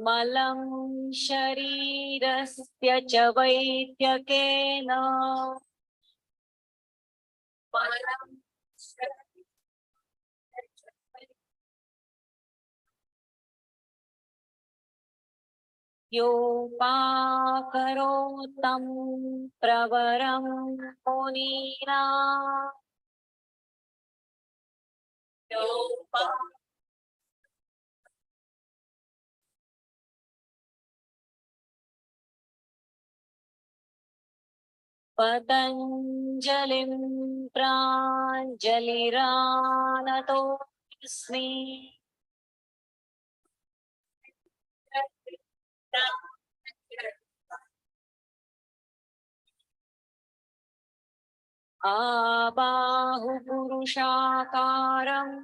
मलं शरीरस्य च वैद्यकेन योपाकरोत्तं प्रवरं मुनीना पतञ्जलिं प्राञ्जलिरानतोऽस्मि आबाहुपुरुषाकारम्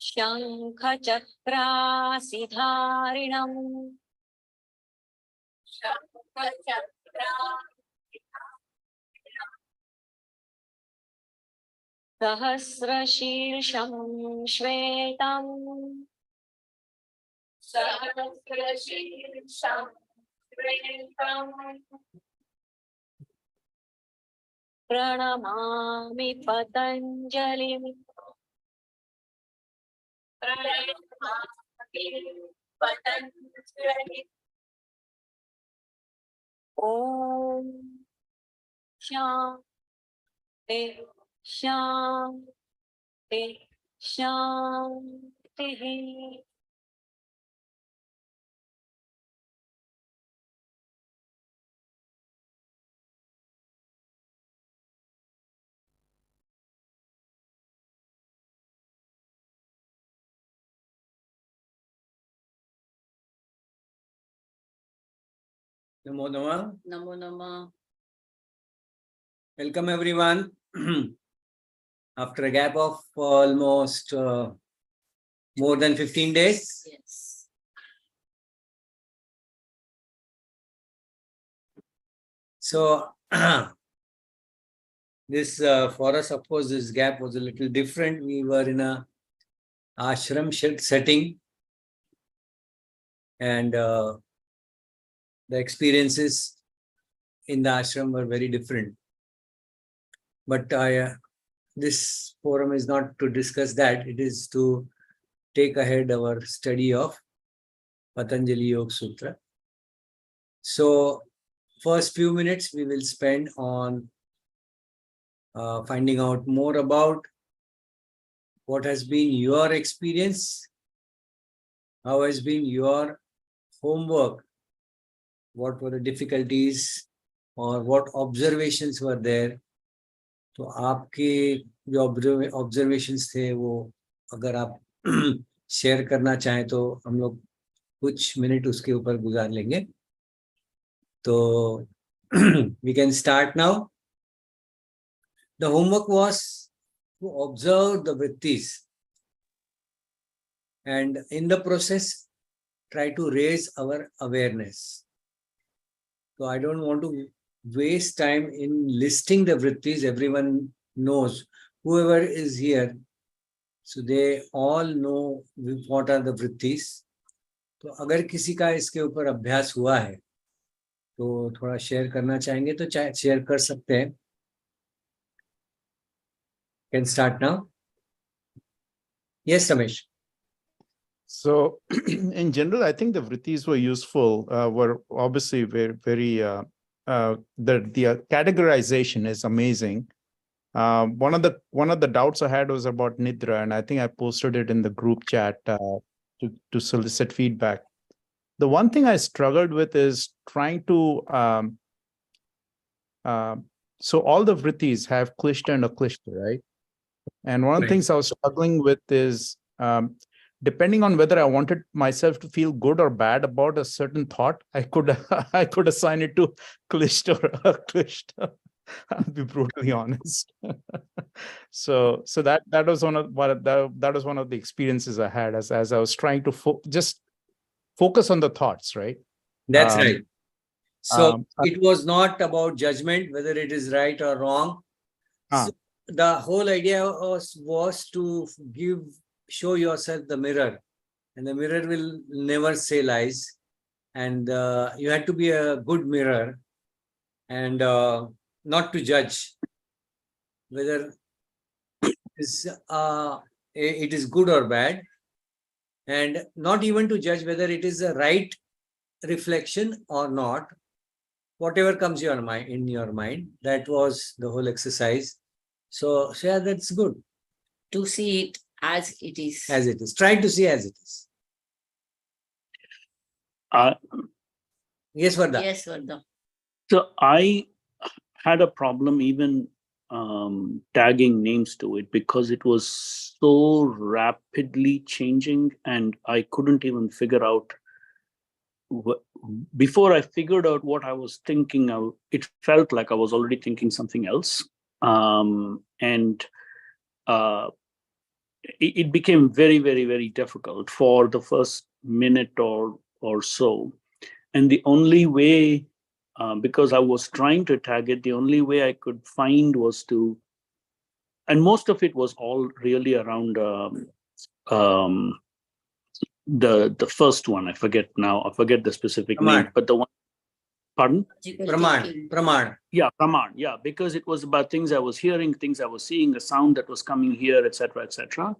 शङ्खचक्रासिधारिणम् सहस्रशीर्षं श्वेतम् प्रणमामि पतञ्जलिम् ॐ शान्ति शान्ति शान्तिः Namo Namah. नमो नमः. Welcome everyone. After a gap of almost more than 15 days. Yes. So this for us, of course, this gap was a little different. We were in a ashram setting, and the experiences in the ashram were very different. But this forum is not to discuss that. It is to take ahead our study of Patanjali Yoga Sutra. So first few minutes we will spend on finding out more about what has been your experience, how has been your homework, what were the difficulties or what observations were there. तो आपके जो observations थे वो अगर आप share करना चाहें तो हम लोग कुछ मिनट उसके ऊपर गुजार लेंगे. तो we can start now. The homework was to observe the vrittis and in the process try to raise our awareness. So I don't want to waste time in listing the vrittis. Everyone knows, whoever is here, so they all know what are the vrittis. तो अगर किसी का इसके ऊपर अभ्यास हुआ है तो थोड़ा शेयर करना चाहेंगे तो शेयर कर सकते हैं. Can start now. Yes, Ramesh. So in general, I think the vrittis were useful, were obviously very the categorization is amazing. One of the doubts I had was about Nidra, and I think I posted it in the group chat to solicit feedback. The one thing I struggled with is trying to, so all the vrittis have klishta and aklishta, right? And one of the things I was struggling with is, depending on whether I wanted myself to feel good or bad about a certain thought, I could assign it to klishta or aklishta. I'll be brutally honest. So that was one of the experiences I had as I was trying to just focus on the thoughts, right? That's right. So it was not about judgment, whether it is right or wrong. So the whole idea was to show yourself the mirror, and the mirror will never say lies. And you had to be a good mirror, and not to judge whether it is good or bad, and not even to judge whether it is the right reflection or not. Whatever comes in your mind, that was the whole exercise. So yeah, that's good. To see it as it is. As it is. Try to see as it is. Yes, Varda. Yes, Varda. So I had a problem even tagging names to it because it was so rapidly changing, and I couldn't even figure out. Before I figured out what I was thinking of, it felt like I was already thinking something else. And it became very, very, very difficult for the first minute or so. And the only way, because I was trying to tag it, the only way I could find was to, and most of it was all really around the first one. I forget the specific name, but the one. Pardon? Praman. Yeah, Praman. Yeah, because it was about things I was hearing, things I was seeing, a sound that was coming here, etc., etc.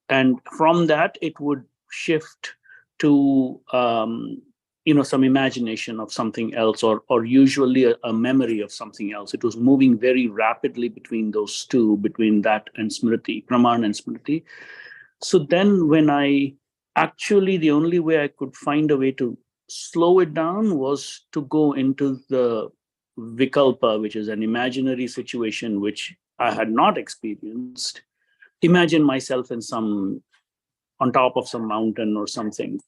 And from that, it would shift to some imagination of something else, or usually a memory of something else. It was moving very rapidly between those two, between that and Smriti, Praman and Smriti. So then when the only way I could find a way to slow it down was to go into the Vikalpa, which is an imaginary situation which I had not experienced. Imagine myself on top of some mountain or something.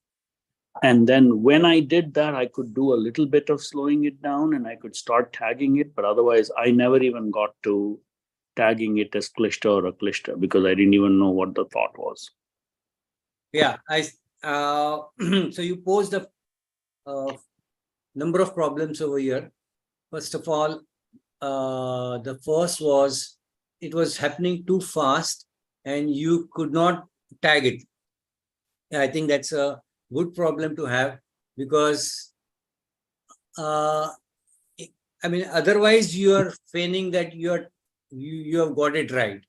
And then when I did that, I could do a little bit of slowing it down and I could start tagging it. But otherwise, I never even got to tagging it as klishta or a klishta because I didn't even know what the thought was. Yeah, so you posed a number of problems over here. First of all, the first was it was happening too fast and you could not tag it. I think that's a good problem to have because otherwise you are feigning that you have got it right.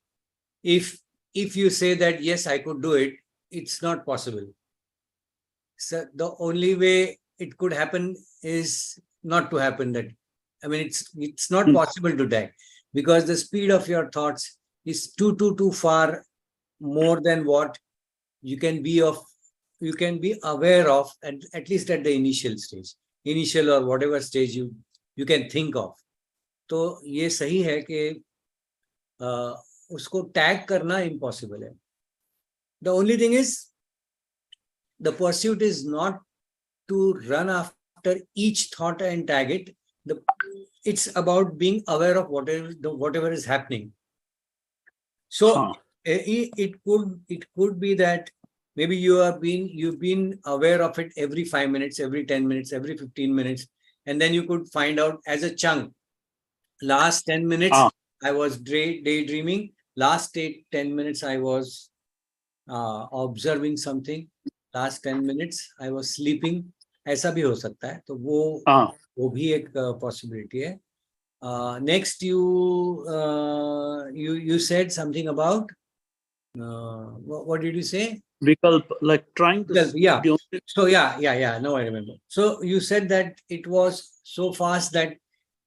If you say that yes, I could do it, it's not possible. So the only way it could happen is not to happen. It's not possible to tag because the speed of your thoughts is too far more than what you can be aware of, at least at the initial or whatever stage you can think of. तो ये सही है कि उसको tag करना impossible है. The only thing is the pursuit is not to run after each thought and tag it. It's about being aware of whatever is happening. So it could be that maybe you've been aware of it every 5 minutes, every 10 minutes, every 15 minutes, and then you could find out as a chunk. Last 10 minutes I was daydreaming. Last 10 minutes I was observing something. Last 10 minutes I was sleeping. ऐसा भी हो सकता है. तो वो भी एक possibility है. Next you said something about what did you say? Vikalp, like trying to So now I remember. So you said that it was so fast that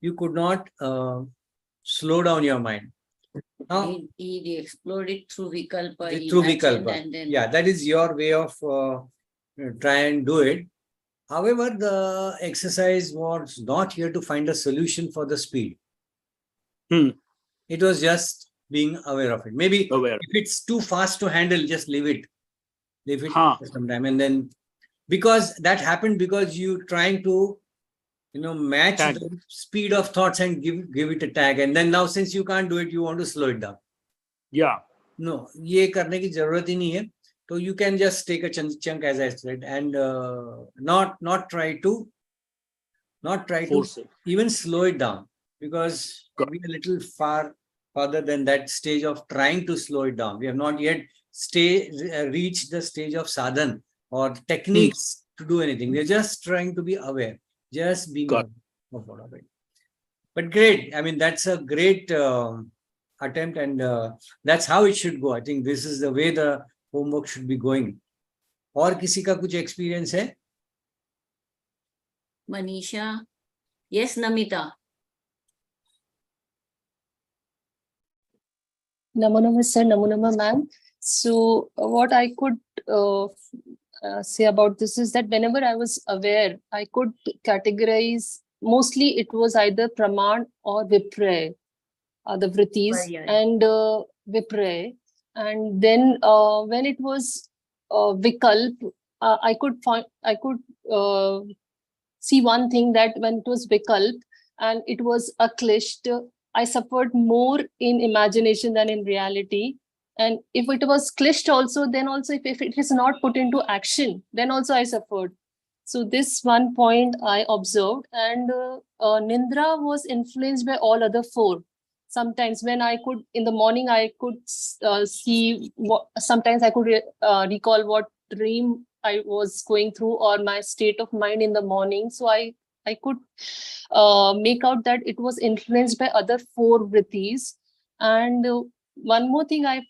you could not slow down your mind. He explored it through Vikalpa. Through Vikalpa. Yeah, that is your way of try and do it. However, the exercise was not here to find a solution for the speed. It was just being aware of it. Maybe if it's too fast to handle, just leave it for some time. And then, because that happened because you trying to, match the speed of thoughts and give it a tag. And then now, since you can't do it, you want to slow it down. Yeah. No, ये करने की जरूरत ही नहीं है. So you can just take a chunk as I said, and not try to even slow it down because we're a little far further than that stage of trying to slow it down. We have not yet reached the stage of sadhan or techniques to do anything. We are just trying to be aware, just being Got aware of all of it. But great. I mean, that's a great attempt, and that's how it should go. I think this is the way the homework should be going. और किसी का कुछ experience है? Manisha. Yes, Namita. Namo Namo sir, Namo Namo ma'am. So what I could say about this is that whenever I was aware, I could categorize, mostly it was either Praman or Vipraya, the Vrittis, Vipraya. and Vipraya. And then when it was Vikalp, I could see one thing, that when it was Vikalp and it was Aklisht, I suffered more in imagination than in reality. And if it was Klisht also, then also if it is not put into action, then also I suffered. So this one point I observed, and Nindra was influenced by all other four. Sometimes when I could, in the morning, I could see what, sometimes I could recall what dream I was going through or my state of mind in the morning. So I could make out that it was influenced by other four vrittis. And one more thing I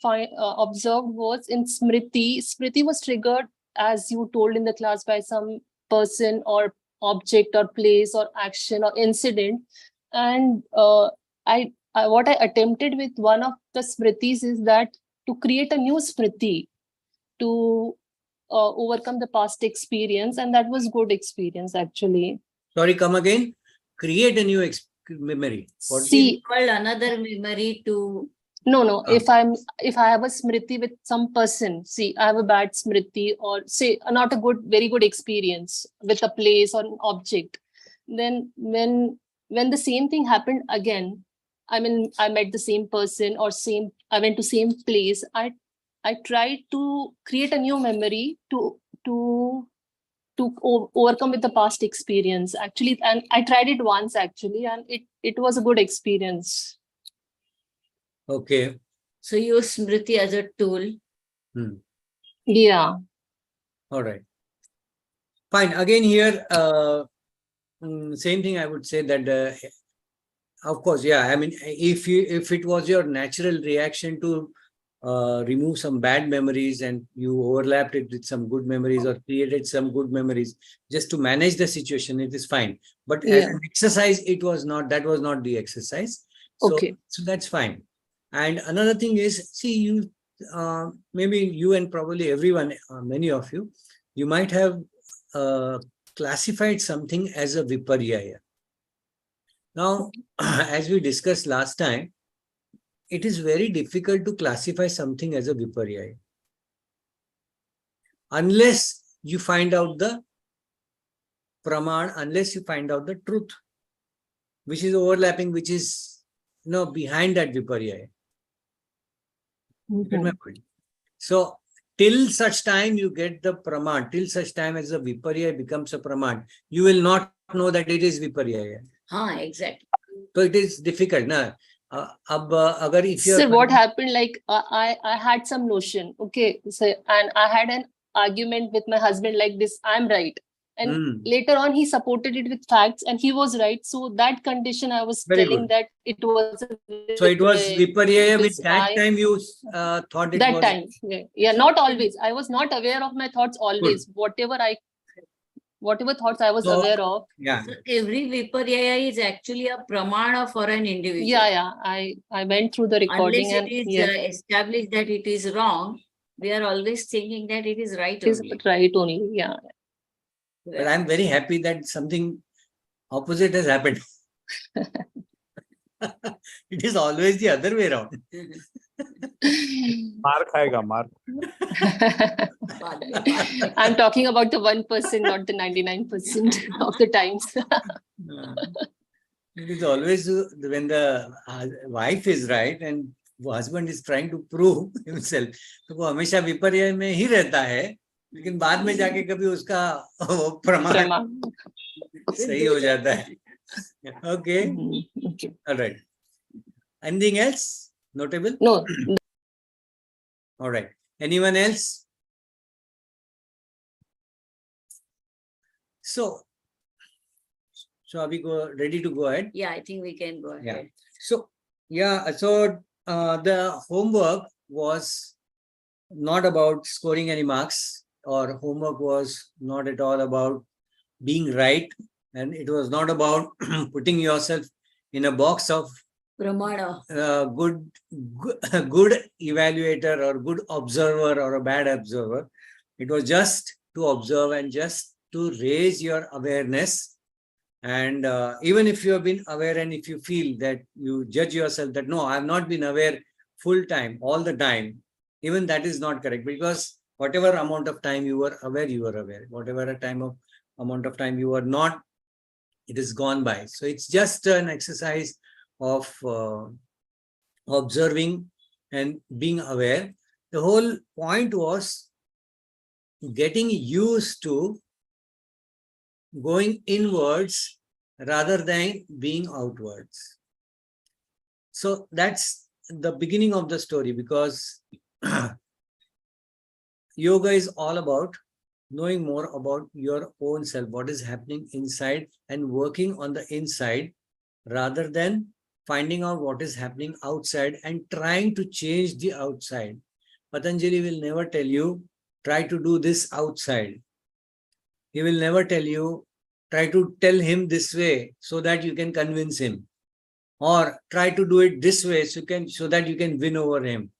observed was in Smriti. Smriti was triggered, as you told in the class, by some person or object or place or action or incident. And what I attempted with one of the Smritis is that to create a new Smriti to overcome the past experience, and that was good experience actually. Sorry, come again. Create a new memory. What See, Called another memory to. no. If I have a Smriti with some person, see, I have a bad Smriti, or say not a very good experience with a place or an object. Then when the same thing happened again, I mean, I met the same person or I went to same place. I tried to create a new memory to overcome with the past experience actually, and I tried it once actually, and it was a good experience. Okay. So use Smriti as a tool. Yeah. All right. Fine. Again here, same thing I would say that, of course, yeah. I mean, if it was your natural reaction to remove some bad memories and you overlapped it with some good memories or created some good memories just to manage the situation, it is fine. But as an exercise, that was not the exercise. So, okay. So that's fine. And another thing is, see, you maybe you and probably everyone, many of you, you might have classified something as a viparyaya. Now, as we discussed last time, it is very difficult to classify something as a viparyaya unless you find out the praman, unless you find out the truth, which is overlapping, which is behind that viparyaya. Get my point? So till such time you get the praman, till such time as the viparyaya becomes a praman, you will not know that it is viparyaya. Exactly. So it is difficult, na? Sir, what happened, like I had some notion, okay, so, and I had an argument with my husband like this, I'm right, and later on he supported it with facts and he was right. So that condition I was telling that it was so it was viparyaya with that time you thought it that was time. Yeah, not always. I was not aware of my thoughts always. Good. Whatever thoughts I was aware of. Yeah. So every viparyaya is actually a pramana for an individual. Yeah. I went through the recording. Unless it is established that it is wrong, we are always thinking that it is right only. It's right only, yeah. But I'm very happy that something opposite has happened. It is always the other way around. Mark aega, Mark. I'm talking about the 1%, not the 99% of the times. It is always when the wife is right and husband is trying to prove himself, तो वो हमेशा विपर्य में ही रहता है, लेकिन बाद में जाके कभी उसका प्रमाण सही हो जाता है. Okay. All right. Anything else? Notable? No. All right. Anyone else? So are we ready to go ahead? Yeah, I think we can go ahead. So the homework was not about scoring any marks, or homework was not at all about being right, and it was not about putting yourself in a box of Pramana. good good evaluator or good observer or a bad observer. It was just to observe and just to raise your awareness. And even if you have been aware, and if you feel that you judge yourself that no, I have not been aware full time, all the time, even that is not correct, because whatever amount of time you were aware, you were aware. Whatever amount of time you were not, it is gone by. So it's just an exercise of observing and being aware. The whole point was getting used to going inwards rather than being outwards. So that's the beginning of the story, because yoga is all about knowing more about your own self, what is happening inside, and working on the inside rather than finding out what is happening outside and trying to change the outside. Patanjali will never tell you, try to do this outside. He will never tell you, try to tell him this way so that you can convince him. Or try to do it this way so that you can win over him.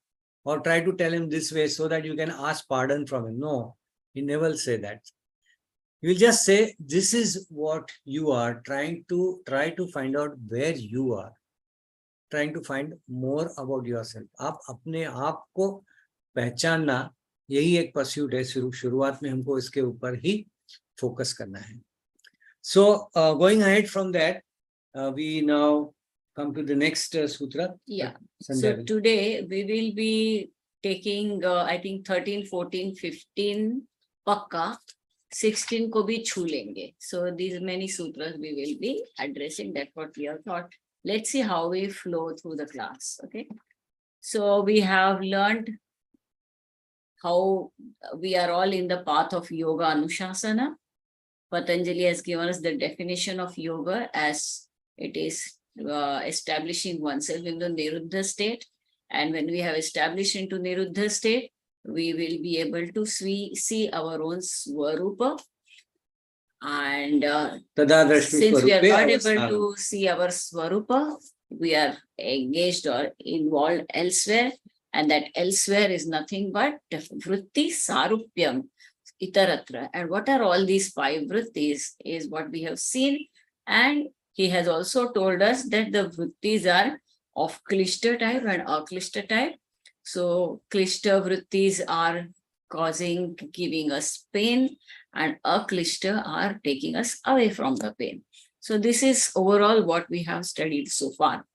Or try to tell him this way so that you can ask pardon from him. No, he never will say that. He will just say, this is what you are, try to find out where you are. Trying to find more about yourself. आप अपने आप को पहचानना, यही एक pursuit है. शुरुआत में हमको इसके ऊपर ही फोकस करना है. So going ahead from that, we now come to the next sutra. Yeah. So today we will be taking, I think 13, 14, 15, pakka, 16 ko bhi chhu lenge. So these many sutras we will be addressing. That's what we have thought. Let's see how we flow through the class. Okay. So we have learned how we are all in the path of yoga anushasana. Patanjali has given us the definition of yoga as it is establishing oneself in the niruddha state. And when we have established into niruddha state, we will be able to see our own swarupa. And since we are not able to see our swarupa, we are engaged or involved elsewhere. And that elsewhere is nothing but vritti sarupyam itaratra. And what are all these 5 vrittis is what we have seen. And he has also told us that the vrittis are of klishta type and aklishta type. So klishta vrittis are giving us pain, and aklishta are taking us away from the pain. So this is overall what we have studied so far.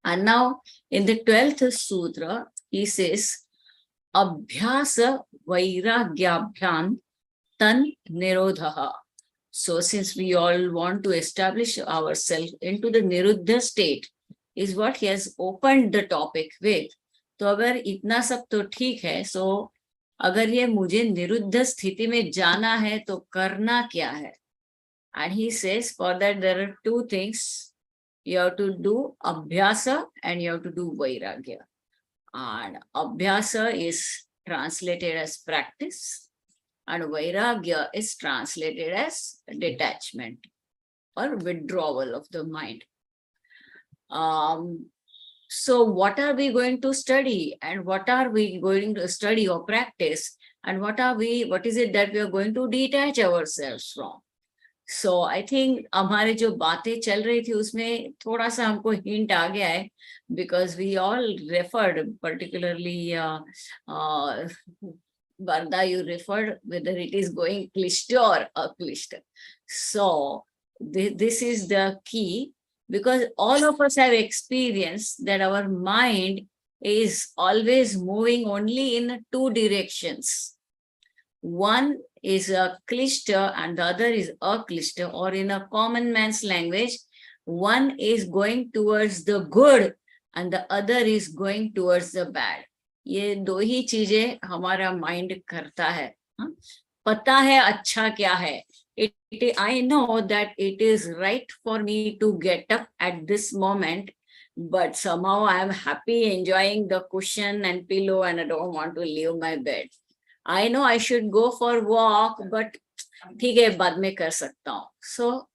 And now in the 12th sutra, he says, Abhyasa vairagyabhyam tan nirodhaha. So since we all want to establish ourselves into the niruddha state, is what he has opened the topic with. तो अगर इतना सब तो ठीक है, so अगर ये मुझे निरुद्ध स्थिति में जाना है तो करना क्या है? And he says for that there are 2 things. You have to do abhyasa and you have to do vairagya. And abhyasa is translated as practice, and vairagya is translated as detachment or withdrawal of the mind. So what are we going to study, and what are we going to study or practice, and what is it that we are going to detach ourselves from? So I think हमारे जो बातें चल रही थी उसमें थोड़ा सा हमको hint आ गया है, because we all referred, particularly Varda, you referred whether it is going klishta or aklishta. So this is the key, because all of us have experienced that our mind is always moving only in 2 directions. One is a klishta and the other is aklishta, or in a common man's language, one is going towards the good and the other is going towards the bad. ये दो ही चीजें हमारा mind करता है. हाँ? पता है अच्छा क्या है. I know that it is right for me to get up at this moment, but somehow I am happy enjoying the cushion and pillow and I don't want to leave my bed. I know I should go for walk, but ठीक है बाद में कर सकता हूँ. So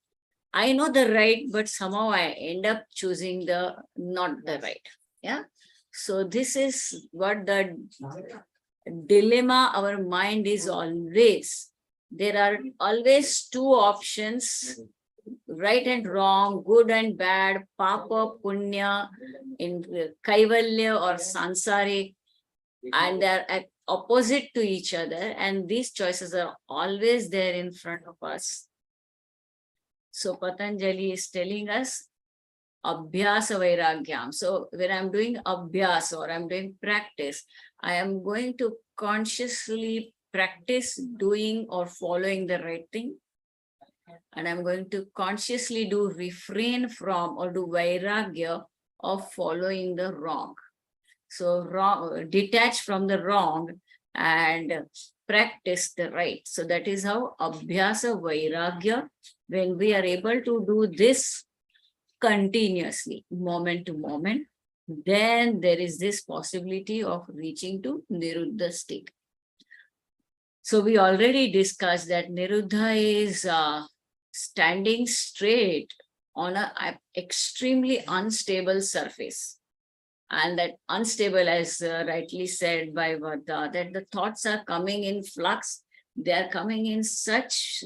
I know the right, but somehow I end up choosing the not the right. Yeah. So this is what the dilemma our mind is always. There are always two options, right and wrong, good and bad, papa, punya, in kaivalya or sansaric, and they're opposite to each other, and these choices are always there in front of us. So Patanjali is telling us abhyasa vairagyam. So when I'm doing abhyas or I'm doing practice, I am going to consciously practice doing or following the right thing. And I'm going to consciously do refrain from or do vairagya of following the wrong. So wrong, detach from the wrong and practice the right. So that is how abhyasa vairagya, when we are able to do this continuously, moment to moment, then there is this possibility of reaching to Niruddha state. So we already discussed that Niruddha is standing straight on an extremely unstable surface. And that unstable, as rightly said by Vardha, that the thoughts are coming in flux, they are coming in such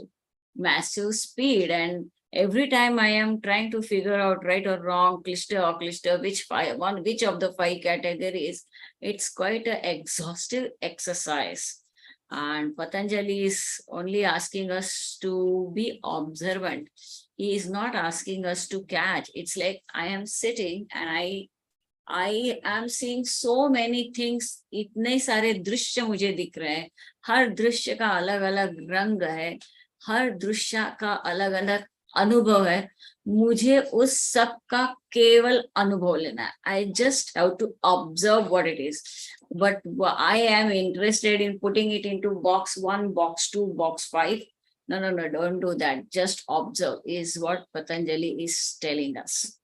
massive speed, and every time I am trying to figure out right or wrong, klishta or klishta, which of the 5 categories, it's quite an exhaustive exercise. And Patanjali is only asking us to be observant. He is not asking us to catch. It's like I am sitting and I am seeing so many things. इतने सारे दृश्य मुझे दिख रहे हैं. हर दृश्य का अलग अलग रंग है. हर दृश्य का अलग अलग अनुभव है. मुझे उस सब का केवल अनुभव लेना है. I just have to observe what it is. But I am interested in putting it into box 1, box 2, box 5. No, don't do that. Just observe is what Patanjali is telling us.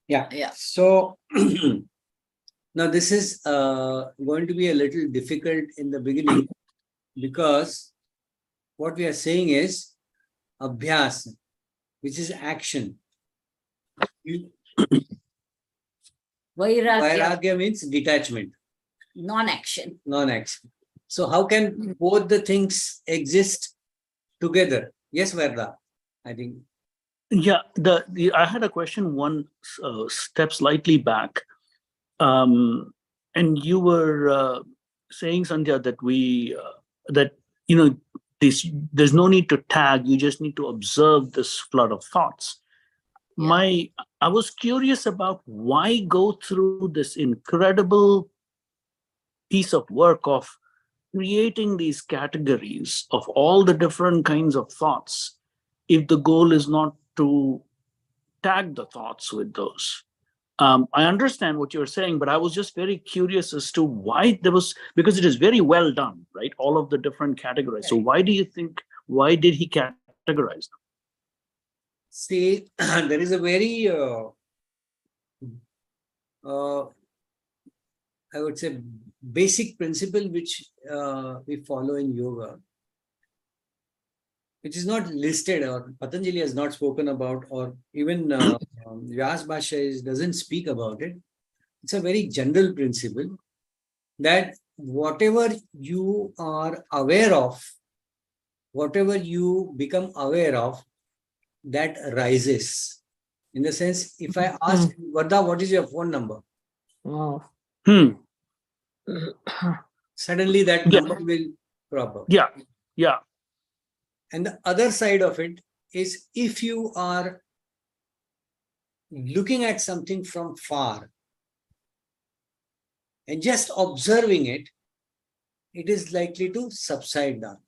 Yeah. So now this is going to be a little difficult in the beginning, because what we are saying is abhyas, which is action. Vairagya means detachment. Non-action. Non-action. So how can both the things exist together? Yes, Vardha, I think. Yeah, I had a question one step slightly back. And you were saying, Sandhya, that there's no need to tag, you just need to observe this flood of thoughts. Yeah. I was curious about why go through this incredible piece of work of creating these categories of all the different kinds of thoughts if the goal is not to tag the thoughts with those. I understand what you're saying, but I was just very curious as to why there was, because it is very well done, right? All of the different categories. So why did he categorize them? See, there is a very, I would say, basic principle which we follow in yoga, which is not listed, or Patanjali has not spoken about, or even Vyas Bhashya doesn't speak about it. It's a very general principle that whatever you are aware of, whatever you become aware of, that rises. In the sense, if I ask Vardha, what is your phone number? Wow. Suddenly that number will crop up. Yeah. And the other side of it is, if you are looking at something from far and just observing it, it is likely to subside down.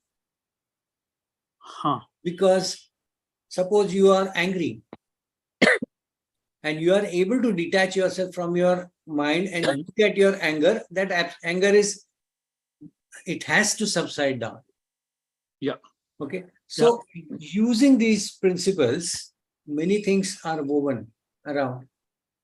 Because suppose you are angry and you are able to detach yourself from your mind and look at your anger, that anger it has to subside down. Yeah. Okay. So using these principles, many things are woven around.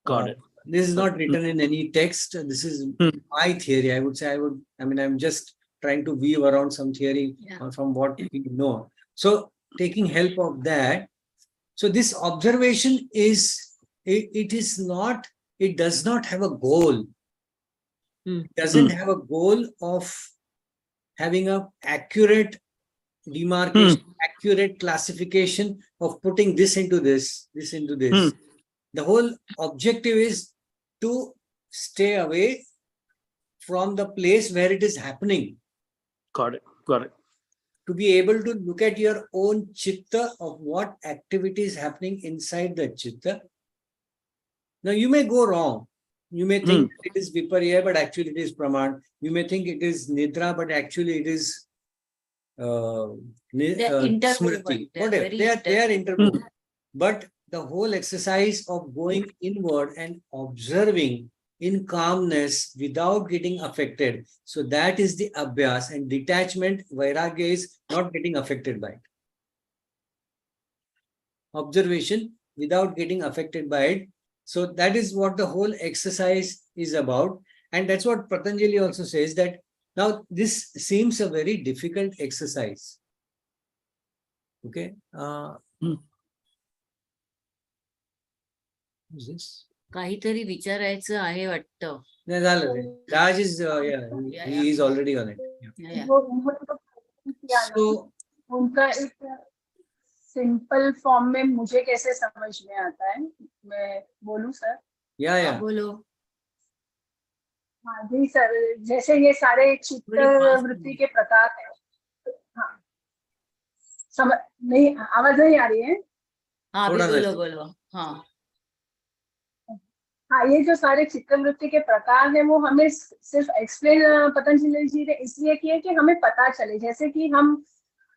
Got it. This is not written in any text. This is my theory. I would say I'm just trying to weave around some theory from what we know. So taking help of that. So this observation it does not have a goal. It doesn't have a goal of having a accurate demarcation, accurate classification of putting this into this into this. The whole objective is to stay away from the place where it is happening. Got it. Got it. To be able to look at your own chitta of what activity is happening inside the chitta. Now you may go wrong. You may think it is viparya, but actually it is pramad. You may think it is nidra, but actually it is smriti. Whatever. They are interwoven. But the whole exercise of going inward and observing in calmness without getting affected. So that is the abhyas, and detachment, vairagya is not getting affected by it. Observation without getting affected by it. So that is what the whole exercise is about. And that's what Patanjali also says, that now this seems a very difficult exercise. Okay. Who's this? काहीतरी विचारायचं आहे वाटतं. नाही झालं रे. Raj is he is already on it. So उनका एक simple form में मुझे कैसे समझ में आता है, मैं बोलूं सर? या बोलो. हाँ जी सर, जैसे ये सारे चित्त वृत्ति के प्रकार हैं. हाँ, समझ नहीं, आवाज नहीं आ रही है? हाँ अभी बोलो. हाँ, ये जो सारे चित्त वृत्ति के प्रकार हैं वो हमें सिर्फ एक्सप्लेन पतंजलि जी ने इसलिए किए कि हमें पता चले. जैसे कि हम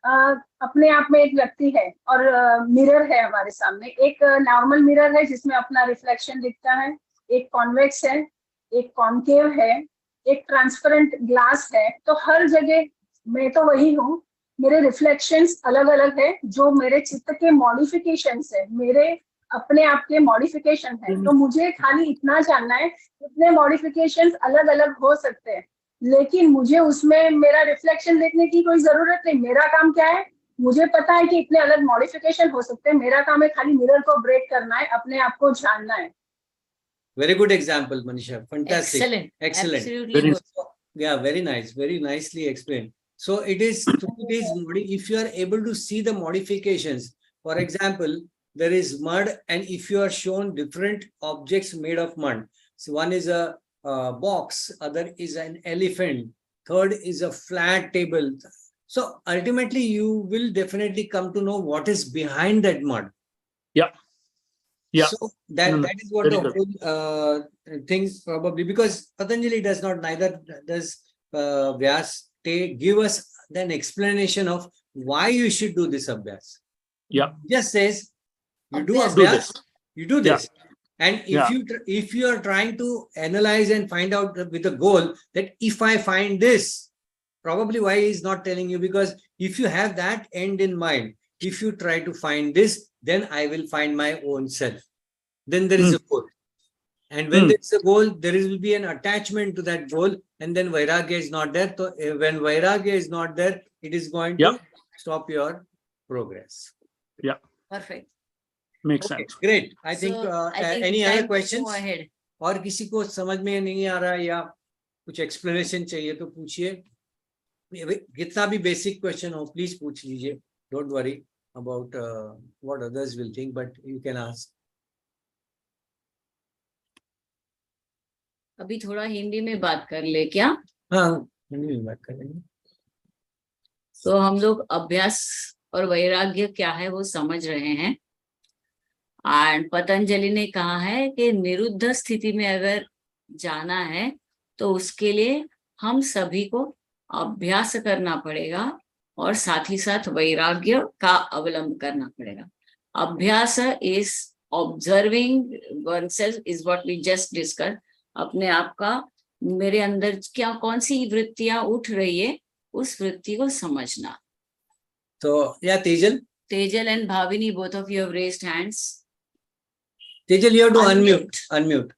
अपने आप में एक व्यक्ति है और मिरर है हमारे सामने. एक नॉर्मल मिरर है जिसमें अपना रिफ्लेक्शन दिखता है, एक कॉन्वेक्स है, एक कॉन्केव है, एक ट्रांसपेरेंट ग्लास है. तो हर जगह मैं तो वही हूँ, मेरे रिफ्लेक्शंस अलग अलग है जो मेरे चित्त के मॉडिफिकेशंस है, मेरे अपने आप के मॉडिफिकेशन है. तो मुझे खाली इतना जानना है, इतने मॉडिफिकेशंस अलग अलग हो सकते हैं, लेकिन मुझे उसमें मेरा रिफ्लेक्शन देखने की कोई जरूरत नहीं. मेरा काम क्या है, मुझे पता है कि इतने अलग मॉडिफिकेशन हो सकते हैं. मेरा काम है खाली मिरर को ब्रेक करना है, अपने आप को जानना है. Very good example, Manisha. Fantastic. Excellent. Absolutely good. Yeah, very nice. Very nicely explained. So it is if you are able to see the modifications. For example, there is mud, and if you are shown different objects made of mud. So one is a box, other is an elephant, third is a flat table. So ultimately, you will definitely come to know what is behind that mud. Yeah. Yeah. So that is what the whole thing probably, because Patanjali does not, neither does Vyas give us an explanation of why you should do this abhyas. Yeah. He just says you do Abhyas. abhyas, you do this. And Yeah. if you are trying to analyze and find out with a goal that if I find this, probably why he is not telling you, because if you have that end in mind, if you try to find this, then I will find my own self. Then there is a goal. And when there is a goal, there will be an attachment to that goal, and then vairagya is not there. So when vairagya is not there, it is going to stop your progress. Yeah. Perfect. Makes Okay, sense. great. I think, any other questions? Go ahead. और किसी को समझ में नहीं आ रहा या कुछ explanation चाहिए तो पूछिए. कितना भी बेसिक क्वेश्चन हो प्लीज पूछ लीजिए. Don't worry about what others will think, but you can ask. अभी थोड़ा हिंदी में बात कर ले क्या? हाँ, हिंदी में बात करेंगे. तो हम लोग अभ्यास और वैराग्य क्या है वो समझ रहे हैं. एंड पतंजलि ने कहा है कि निरुद्ध स्थिति में अगर जाना है तो उसके लिए हम सभी को अभ्यास करना पड़ेगा और साथ ही साथ वैराग्य का अवलंब करना पड़ेगा. अभ्यास is observing oneself is what we just discussed. अपने आप का मेरे अंदर क्या कौन सी वृत्तियां उठ रही है, उस वृत्ति को समझना. So, yeah, Tejal. Tejal and Bhavini, both of you have raised hands. Tejal, you have to Unmute. unmute.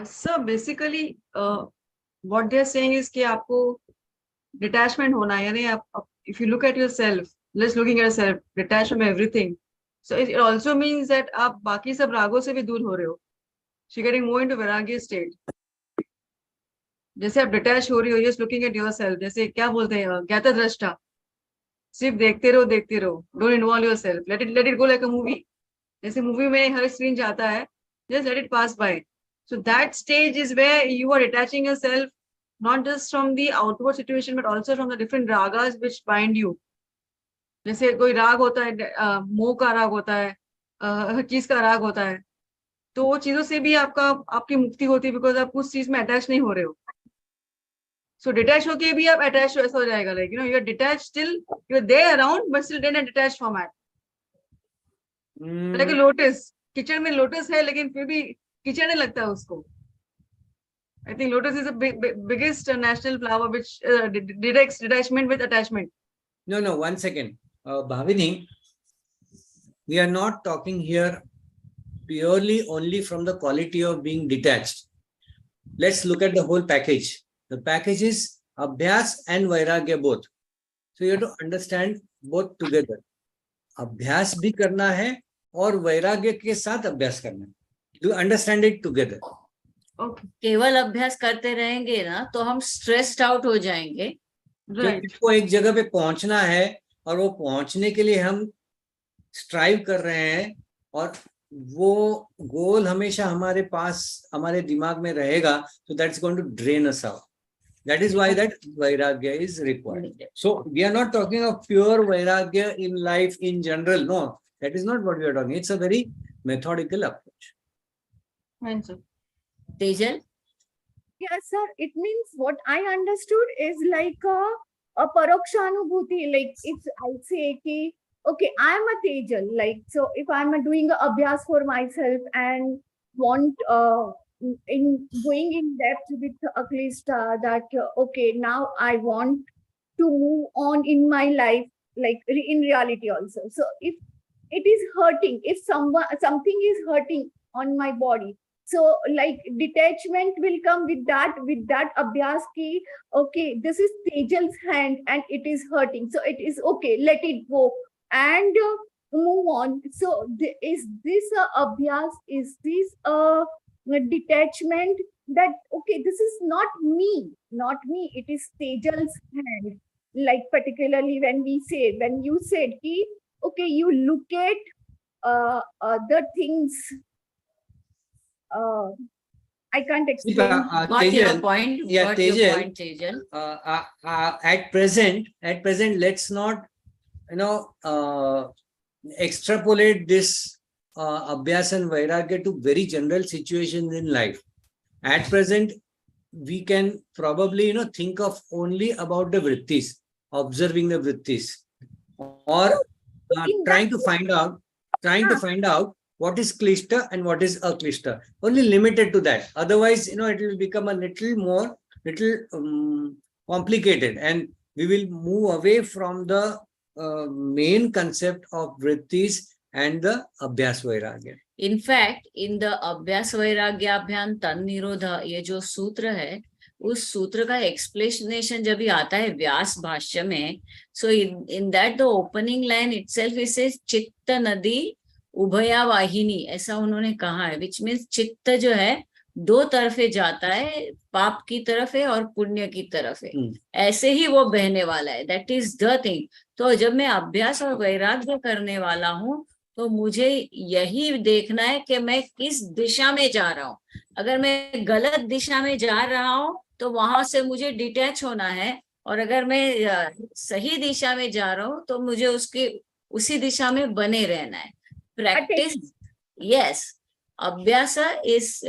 Sir, basically, what they are saying is कि आपको detachment होना है, यानी आप if you look at yourself, just looking at yourself, detached from everything. So it also means that आप बाकी सब रागों से भी दूर हो रहे हो. So you're getting more into vairagya state. जैसे आप detach हो रही हो, just looking at yourself. जैसे क्या बोलते हैं ज्ञाता दृष्टा. सिर्फ देखते रहो. Don't involve yourself. Let it go like a movie. जैसे movie में हर screen जाता है, just let it pass by. So that stage is where you are detaching yourself, not just from the outward situation, but also from the different ragas which bind you. जैसे कोई राग होता है, मोह का राग होता है, हर चीज का राग होता है, तो वो चीजों से भी आपकी मुक्ति होती है, बिकॉज आप उस चीज में अटैच नहीं हो रहे हो. सो डिटैच होके भी आप अटैच ऐसा हो जाएगा, like you are detach still, you are there around but still in a detach format. Like a lotus, kitchen में लोटस है लेकिन फिर भी किचन नहीं लगता उसको. I think lotus is the biggest national flower which detects detachment with attachment. No, 1 second. Bhavini, we are not talking here purely only from the quality of being detached. Let's look at the whole package. The package is Abhyas and Vairagya both. So you have to understand both together. Abhyas bhi karna hai aur Vairagya ke साथ अभ्यास करना है. Do understand it together. Okay. केवल अभ्यास करते रहेंगे ना तो हम स्ट्रेस्ड आउट हो जाएंगे. Right. को एक जगह पे पहुंचना है और वो पहुंचने के लिए हम स्ट्राइव कर रहे हैं और वो गोल हमेशा हमारे पास हमारे दिमाग में रहेगा, so that's going to drain us out. That is why that vairagya is required. So we are not talking of pure vairagya in life in general. No, that is not what we are talking. It's a very methodical approach. Fine, sir. Tejal, Yeah, sir. It means what I understood is like a parokshanubhuti. Like if I say, ki, okay, I am a Tejal. Like so, if I am doing a abhyas for myself and want in going in depth with Aklista that okay, now I want to move on in my life, like in reality also. So if it is hurting, if something is hurting on my body. So like detachment will come with that abhyas ki, okay, this is Tejal's hand and it is hurting. So it is okay, let it go and move on. So is this a abhyas? Is this a detachment that, okay, this is not me, it is Tejal's hand. Like particularly when you said ki, okay, you look at the things. I can't explain. got your point. Yeah, Got your Tejal. point, Tejal. At present, let's not, extrapolate this Abhyas and Vairagya to very general situations in life. At present, we can probably, think of only about the vrittis, observing the vrittis, or trying to find out what is klishta and what is aklishta. Only limited to that. Otherwise, it will become a little complicated, and we will move away from the main concept of vrittis and the Abhyas Vairagya. In fact, in the Abhyas Vairagya Abhyam Tan Nirodha, ये जो सूत्र है, उस सूत्र का explanation जब भी आता है व्यास भाष्य में, so in that the opening line itself it says चित्त नदी उभया वाहिनी, ऐसा उन्होंने कहा है, which means चित्त जो है दो तरफे जाता है, पाप की तरफ है और पुण्य की तरफ है, ऐसे ही वो बहने वाला है. That is the thing. तो जब मैं अभ्यास और वैराग्य करने वाला हूँ तो मुझे यही देखना है कि मैं किस दिशा में जा रहा हूँ. अगर मैं गलत दिशा में जा रहा हूँ तो वहां से मुझे डिटैच होना है, और अगर मैं सही दिशा में जा रहा हूँ तो मुझे उसी दिशा में बने रहना है. प्रैक्टिस, यस, अभ्यास इस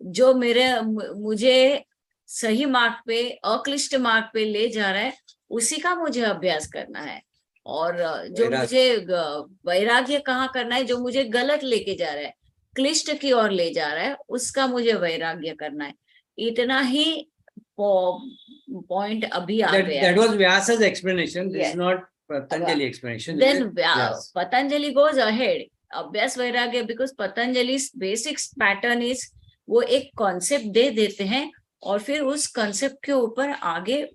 जो मुझे सही मार्ग पे, अक्लिष्ट मार्ग पे ले जा रहा है, उसी का मुझे अभ्यास करना है. और जो वैराग्य। मुझे वैराग्य कहाँ करना है, जो मुझे गलत लेके जा रहा है, क्लिष्ट की ओर ले जा रहा है, उसका मुझे वैराग्य करना है। इतना ही पॉइंट अभी आ That, गया that है। was Vyasa's explanation. This Yes. is not Patanjali explanation. This Then is Vyasa. Patanjali goes ahead. अभ्यास वैराग्य, because Patanjali basic pattern is, वो एक कॉन्सेप्ट दे देते हैं और फिर उस कॉन्सेप्ट के ऊपर आगे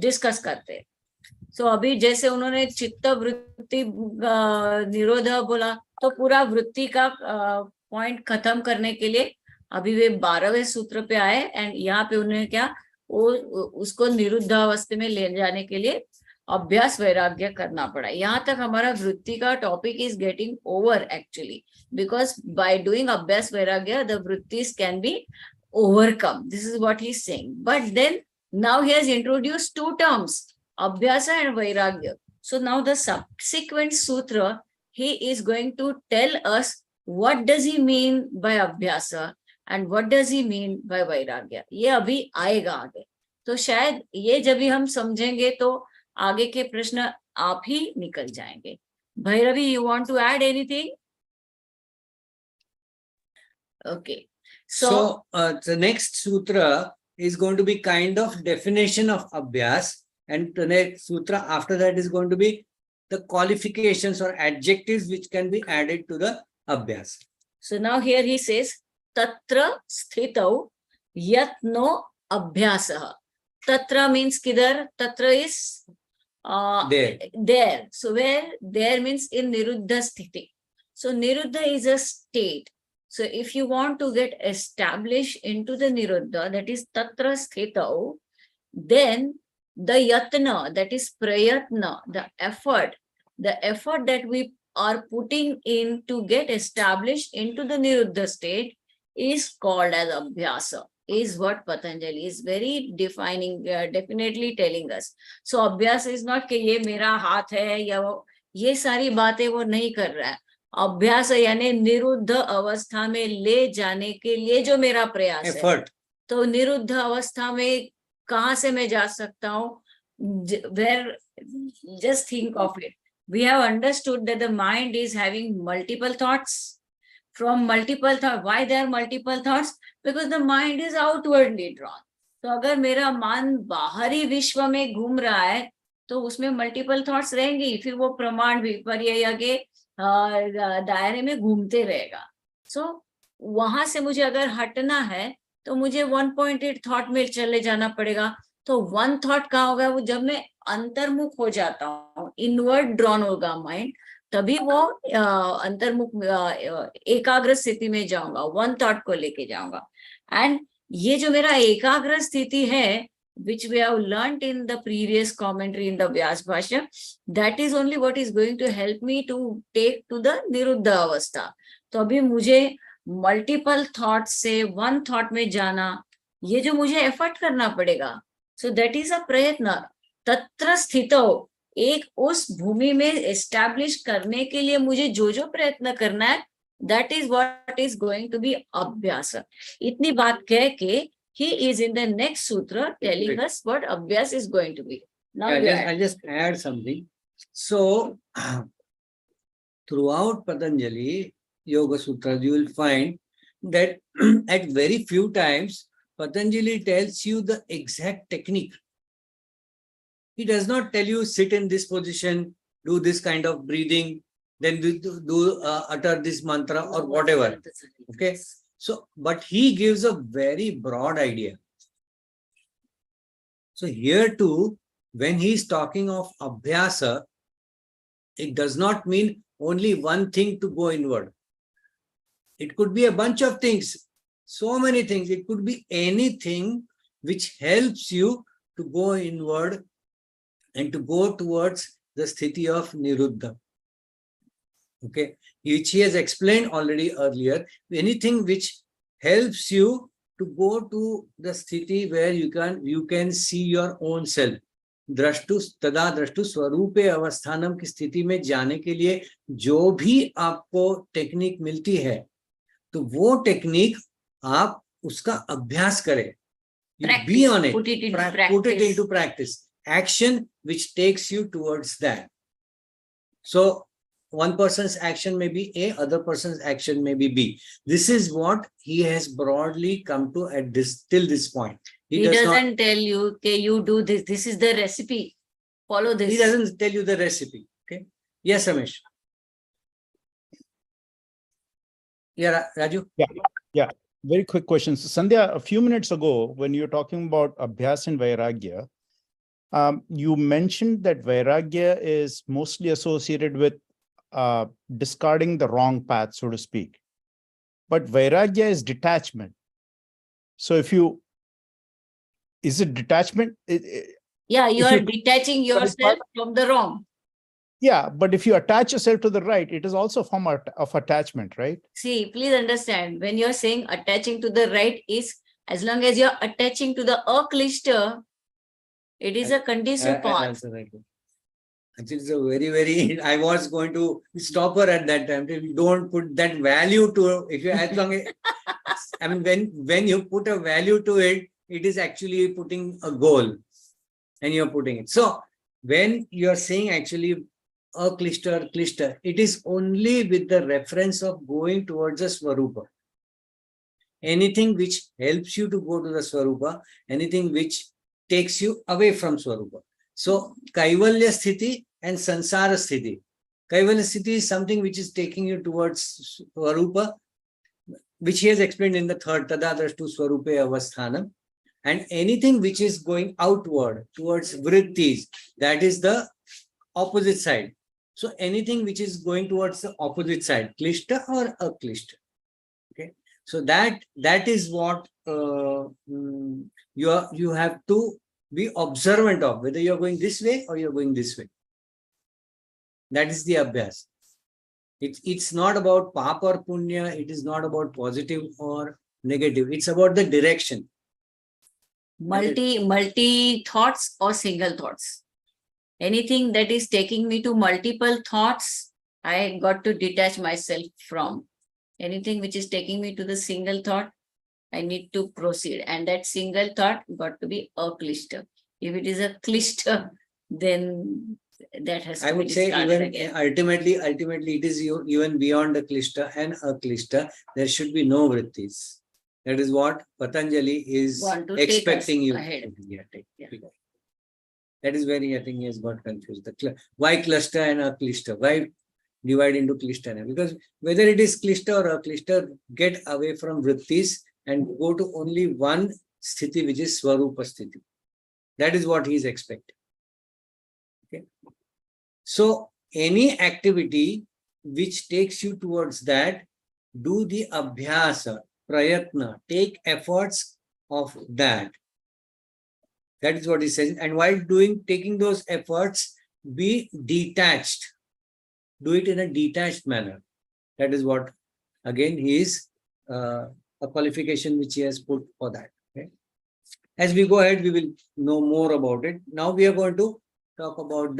डिस्कस करते हैं। सो अभी जैसे उन्होंने चित्त वृत्ति निरोध बोला, तो पूरा वृत्ति का पॉइंट खत्म करने के लिए अभी वे 12वें सूत्र पे आए, एंड यहाँ पे उन्होंने क्या, वो उसको निरुद्ध अवस्था में ले जाने के लिए अभ्यास वैराग्य करना पड़ा। यहाँ तक हमारा वृत्ति का topic is getting over actually, because by doing abhyasa vairagya the vrittis can be overcome. This is what he's saying. But then now he has introduced two terms, Abhyasa and Vairagya. So now the subsequent sutra, he is going to tell us what does he mean by Abhyasa and what does he mean by Vairagya. ये अभी आएगा आगे, तो शायद ये जब भी हम समझेंगे तो आगे के प्रश्न आप ही निकल जाएंगे। Bhairavi, you want to add anything? Okay. So the next sutra is going to be kind of definition of Abhyas, and the next sutra after that is going to be the qualifications or adjectives which can be added to the Abhyas. So now here he says, Tatra sthitau yatno abhyasah. Tatra means kidhar? Tatra is There. there. So where? There means in niruddha sthiti. So niruddha is a state. So if you want to get established into the niruddha, that is tatra sthitau, then the yatna, that is prayatna, the effort that we are putting in to get established into the niruddha state is called as abhyasa, is what Patanjali is very defining, definitely telling us. So abhyasa is not कि ये मेरा हाथ है या वो, ये सारी बातें वो नहीं कर रहा है। अभ्यास यानी निरुद्ध अवस्था में ले जाने के लिए जो मेरा प्रयास है, तो निरुद्ध अवस्था में कहाँ से मैं जा सकता हूँ? Where, just think of it. We have understood that the mind is having multiple thoughts. From multiple thoughts, why there are multiple thoughts? Because the mind is outwardly drawn. तो अगर मेरा मन बाहरी विश्व में घूम रहा है तो उसमें मल्टीपल थॉट्स रहेंगी, फिर वो प्रमाण विपर्यय के दायरे में घूमते रहेगा। सो वहां से मुझे अगर हटना है तो मुझे 1.8 थॉट में चले जाना पड़ेगा। तो 1 थॉट कहाँ होगा? वो जब मैं अंतर्मुख हो जाता हूँ, इनवर्ड ड्रॉन होगा माइंड, तभी वो अंतर्मुख एकाग्र स्थिति में जाऊंगा, 1 थॉट को लेके जाऊंगा। एंड ये जो मेरा एकाग्र स्थिति है, which we have learnt in the previous commentary in the Vyas Bhashya, that is only what is going to help me to take to the Niruddha Avastha. तो अभी मुझे multiple thoughts से 1 thought में जाना, ये जो मुझे एफर्ट करना पड़ेगा, so that is a प्रयत्न। तत्र स्थितो, एक उस भूमि में एस्टैब्लिश करने के लिए मुझे जो जो प्रयत्न करना है, that is what is going to be अभ्यास। इतनी बात कह के he is in the next sutra telling us what abhyas is going to be. Now I'll just add something. So throughout Patanjali Yoga Sutras, you will find that at very few times Patanjali tells you the exact technique. He does not tell you sit in this position, do this kind of breathing, then utter this mantra or whatever. Okay. So, but he gives a very broad idea. So here too, when he is talking of abhyasa, it does not mean only one thing to go inward. It could be a bunch of things, so many things. It could be anything which helps you to go inward and to go towards the sthiti of niruddha. Okay, which he has explained already earlier. Anything which helps you to go to the sthiti where you can see your own self. Drashtu तदा द्रष्टु स्वरूपे अवस्थानम की स्थिति में जाने के लिए जो भी आपको टेक्निक मिलती है, तो वो टेक्निक आप उसका अभ्यास करें. Be on it. Put it into practice. Action which takes you towards that. So one person's action may be A, other person's action may be B. This is what he has broadly come to at this till this point. He doesn't tell you, okay, you do this. This is the recipe. Follow this. He doesn't tell you the recipe. Okay. Yes, Ramesh. Yeah, Raju. Yeah. Very quick question. So, Sandhya, a few minutes ago, when you were talking about Abhyas and Vairagya, you mentioned that Vairagya is mostly associated with discarding the wrong path, so to speak. But Vairagya is detachment. So is it detachment? Yeah, you are detaching yourself from the wrong. Yeah, but if you attach yourself to the right, it is also a form of attachment, right? See, please understand, when you're saying attaching to the right is, as long as you're attaching to the aklishta, it is a conducive path. Actually, it's a very, I was going to stop her at that time. Don't put that value to, if you, as long as, I mean, when you put a value to it, it is actually putting a goal and you're putting it. So when you're saying actually aklishta or klishta, it is only with the reference of going towards a swarupa. Anything which helps you to go to the swarupa, anything which takes you away from swarupa. So kaivalya sthiti and sansara sthiti. Kaivalya sthiti is something which is taking you towards swarupa, which he has explained in the third tadadrashtu swarupe avasthanam. And anything which is going outward towards vrittis, that is the opposite side. So anything which is going towards the opposite side, klishta or aklishta. Okay. So that is what you have to be observant of, whether you're going this way or you're going this way. That is the abhyas. It's not about papa or punya. It is not about positive or negative. It's about the direction. Multi thoughts or single thoughts. Anything that is taking me to multiple thoughts, I got to detach myself from. Anything which is taking me to the single thought, I need to proceed. And that single thought got to be a klishta. If it is a klishta, then that has to I would be say discarded even again. ultimately it is even beyond the klishta and aklishta, there should be no vrittis. That is what Patanjali is expecting you ahead. to. That is where I think he has got confused. Why klishta and aklishta? Why divide into klishta? Because whether it is klishta or aklishta, get away from vrittis and go to only one sthiti, which is swarupa sthiti. That is what he is expecting. Okay. So any activity which takes you towards that, do the abhyasa, prayatna, take efforts of that. That is what he says. And while taking those efforts, be detached. Do it in a detached manner. That is what, again, he is a qualification which he has put for that. Okay? As we go ahead, we will know more about it. Now we are going to talk about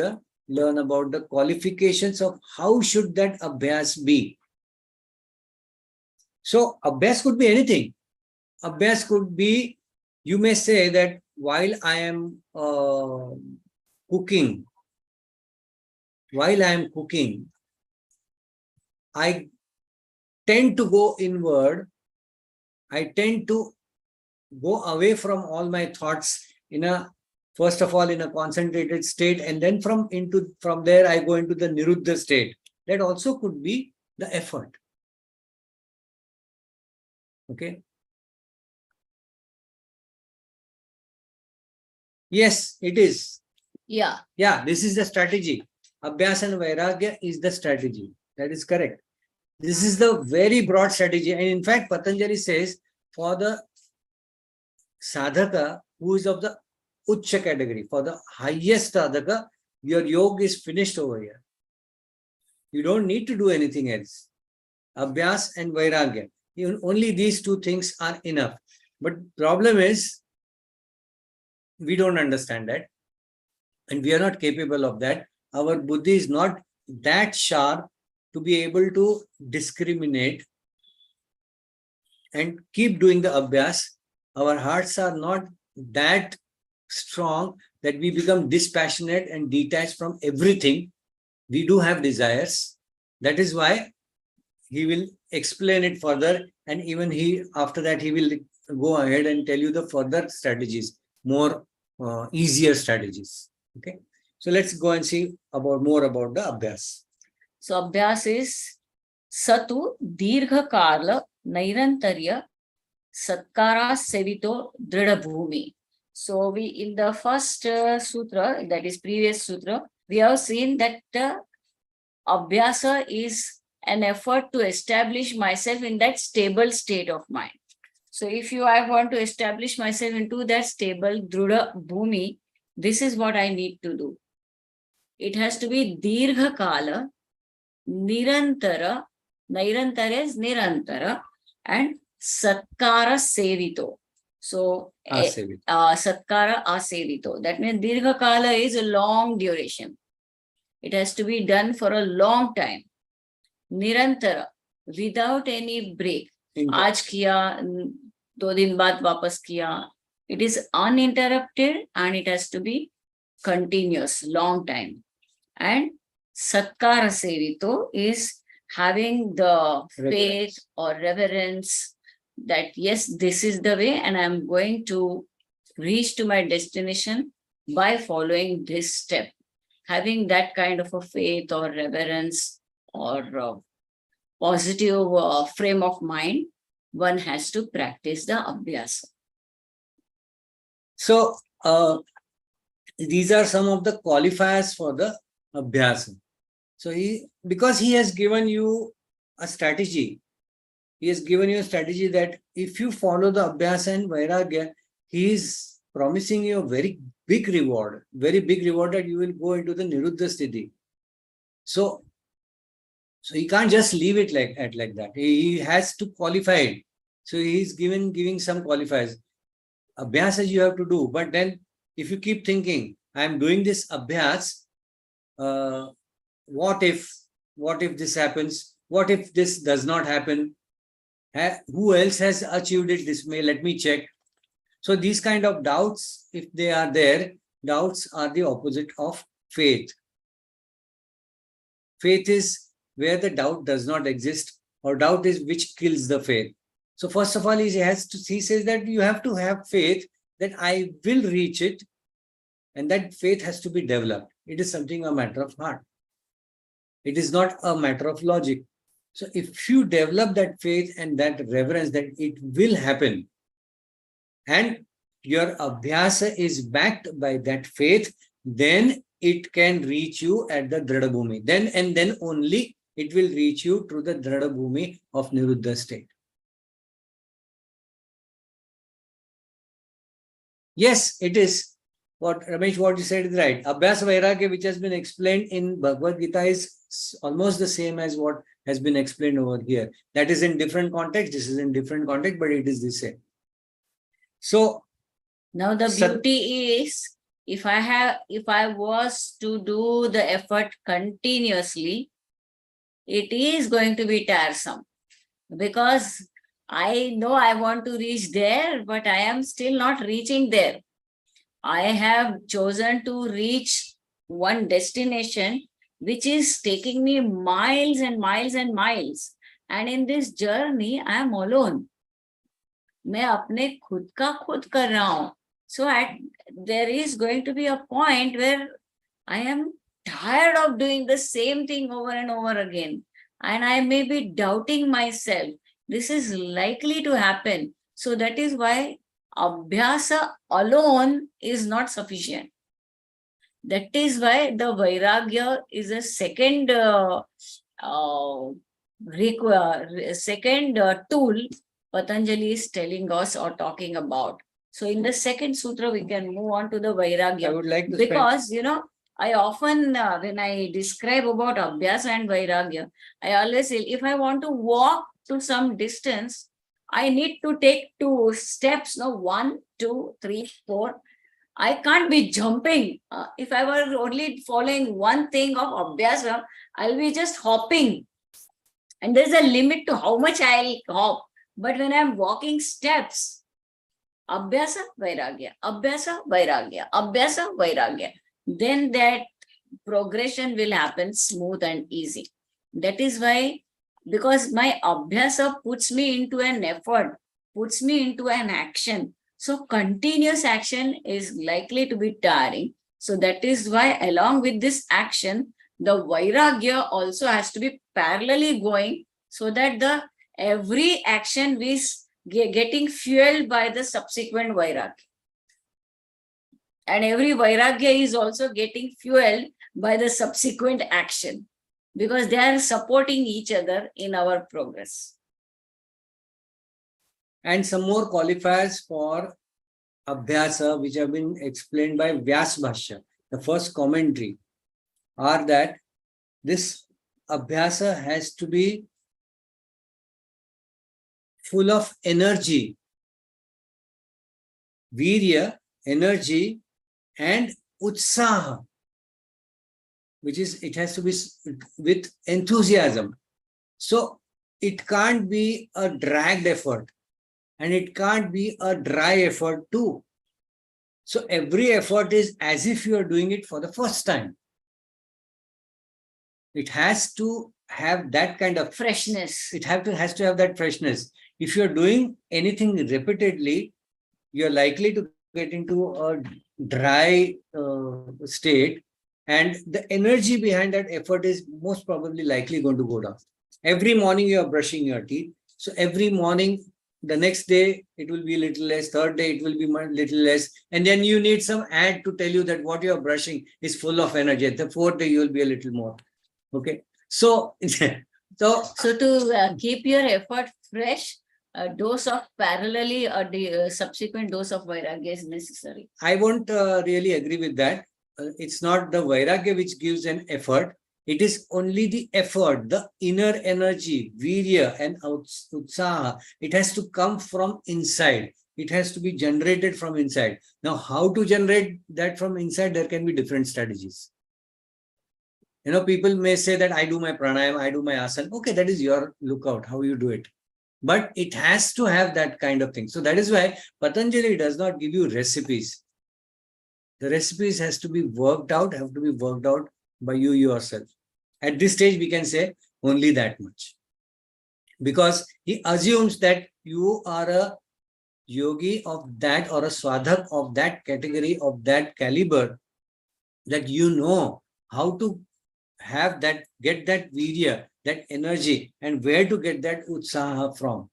learn about the qualifications of how should that abhyas be. So abhyas could be anything. Abhyas could be, you may say that while I am cooking, I tend to go inward. I tend to go away from all my thoughts first of all in a concentrated state, and then from there I go into the niruddha state. That also could be the effort. Okay. Yes, it is. Yeah. Yeah, this is the strategy. Abhyas and Vairagya is the strategy. That is correct. This is the very broad strategy. And in fact, Patanjali says for the sadhaka who is of the ucha category, for the highest sadhaka, your yoga is finished over here. You don't need to do anything else. Abhyas and Vairagya. Only these two things are enough. But problem is, we don't understand that. And we are not capable of that. Our buddhi is not that sharp to be able to discriminate and keep doing the abhyas. Our hearts are not that strong that we become dispassionate and detached from everything We do have desires. That is why he will explain it further, and even after that he will go ahead and tell you the further strategies, more easier strategies. Okay, so let's go and see more about the abhyas. So abhyas is satu dirgha kala nairantarya satkara sevito drida bhumi. So we, in the first sutra, that is previous sutra, we have seen that abhyasa is an effort to establish myself in that stable state of mind. So if I want to establish myself into that stable drida bhumi, this is what I need to do. It has to be dirgha kala, nirantara, nairantara is nirantara, and satkara sevito. So satkara asevito. That means dirgha kala is a long duration. It has to be done for a long time. Nirantara, without any break. Aaj kiya, 2 din baad wapas kiya. It is uninterrupted and it has to be continuous, long time. And satkara sevito is having the faith or reverence that yes, this is the way and I'm going to reach to my destination by following this step. Having that kind of a faith or reverence or positive frame of mind, one has to practice the abhyasa. So these are some of the qualifiers for the abhyasa. So because he has given you a strategy, that if you follow the abhyasa and vairagya, he is promising you a very big reward that you will go into the niruddha sthiti. So he can't just leave it like that. He has to qualify it. So he is giving some qualifiers. Abhyasa you have to do, but then if you keep thinking, I am doing this abhyas, what if this happens? What if this does not happen? Who else has achieved it this way? Let me check. So these kind of doubts, if they are there, doubts are the opposite of faith. Faith is where the doubt does not exist, or doubt is which kills the faith. So first of all, he says that you have to have faith that I will reach it, and that faith has to be developed. It is something a matter of heart. It is not a matter of logic. So if you develop that faith and that reverence that it will happen, and your abhyasa is backed by that faith, then it can reach you at the drida bhumi. Then only it will reach you to the drida bhumi of niruddha state. Yes, it is. What Ramesh, what you said is right. Abhyasa vairagya, which has been explained in Bhagavad Gita, is almost the same as what has been explained over here. That is in different context. This is in different context, but it is the same. So now the beauty is, if I was to do the effort continuously, it is going to be tiresome, because I know I want to reach there, but I am still not reaching there. I have chosen to reach one destination which is taking me miles and miles and miles. And in this journey, I am alone. मैं अपने खुद का खुद कर रहा हूँ. So there is going to be a point where I am tired of doing the same thing over and over again. And I may be doubting myself. This is likely to happen. So that is why abhyasa alone is not sufficient. That is why the vairagya is a second tool Patanjali is telling us or talking about. So in the second sutra, we can move on to the vairagya. I would like to because, I often, when I describe about abhyasa and vairagya, I always say, if I want to walk to some distance, I need to take 2 steps, 1, 2, 3, 4. I can't be jumping. If I were only following one thing of abhyasa, I'll be just hopping. And there's a limit to how much I'll hop. But when I'm walking steps, abhyasa, vairagya, abhyasa, vairagya, abhyasa, vairagya, then that progression will happen smooth and easy. That is why, because my abhyasa puts me into an effort, puts me into an action. So continuous action is likely to be tiring. So that is why along with this action, the vairagya also has to be parallelly going, so that the every action is getting fueled by the subsequent vairagya. And every vairagya is also getting fueled by the subsequent action, because they are supporting each other in our progress. And some more qualifiers for Abhyasa, which have been explained by Vyas Bhashya, the first commentary, are that this Abhyasa has to be full of energy, virya, energy, and utsaha, which is, it has to be with enthusiasm. So it can't be a dragged effort, and it can't be a dry effort too. So every effort is as if you are doing it for the first time. It has to have that kind of Freshness. It has to have that freshness. If you're doing anything repeatedly, you're likely to get into a dry state, and the energy behind that effort is most probably likely going to go down. Every morning you are brushing your teeth. So every morning, the next day it will be a little less, third day it will be a little less, and then you need some ad to tell you that what you are brushing is full of energy. The fourth day you will be a little more. Okay. So to keep your effort fresh, a dose of parallelly or the subsequent dose of vairagya is necessary. I won't really agree with that. It's not the vairagya which gives an effort. It is only the effort, the inner energy, virya and utsaha. It has to come from inside. It has to be generated from inside. Now, how to generate that from inside? There can be different strategies. You know, people may say that I do my pranayam, I do my asana. Okay, that is your lookout, how you do it. But it has to have that kind of thing. So that is why Patanjali does not give you recipes. The recipes has to be worked out, have to be worked out by you yourself. At this stage, we can say only that much. Because he assumes that you are a yogi of that, or a swadhak of that category, of that caliber, that you know how to have that, get that virya, that energy, and where to get that utsaha from.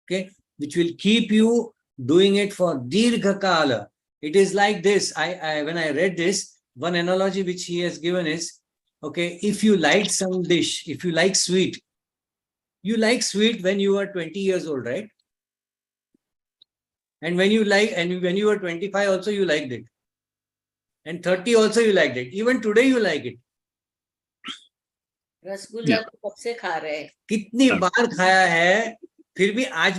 Okay, which will keep you doing it for dirgha kala. It is like this. When I read this, one analogy which he has given is, okay, if you like some dish, if you like sweet when you were 20 years old, right? And when you were 25 also you liked it. And 30 also you liked it. Even today you like it. Rasgulla तो कब से खा रहे हैं, कितनी बार खाया है, फिर भी आज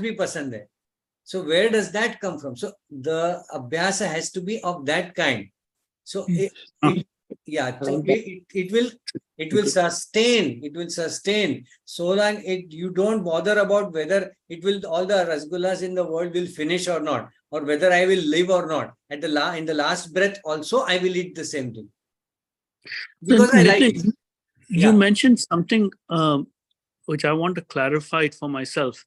भी पसंद है. So where does that come from? So the abhyasa has to be of that kind. So it will sustain so long you don't bother about whether all the rasgullas in the world will finish or not, or whether I will live or not. In the last breath also I will eat the same thing, because I like it. You mentioned something which I want to clarify it for myself.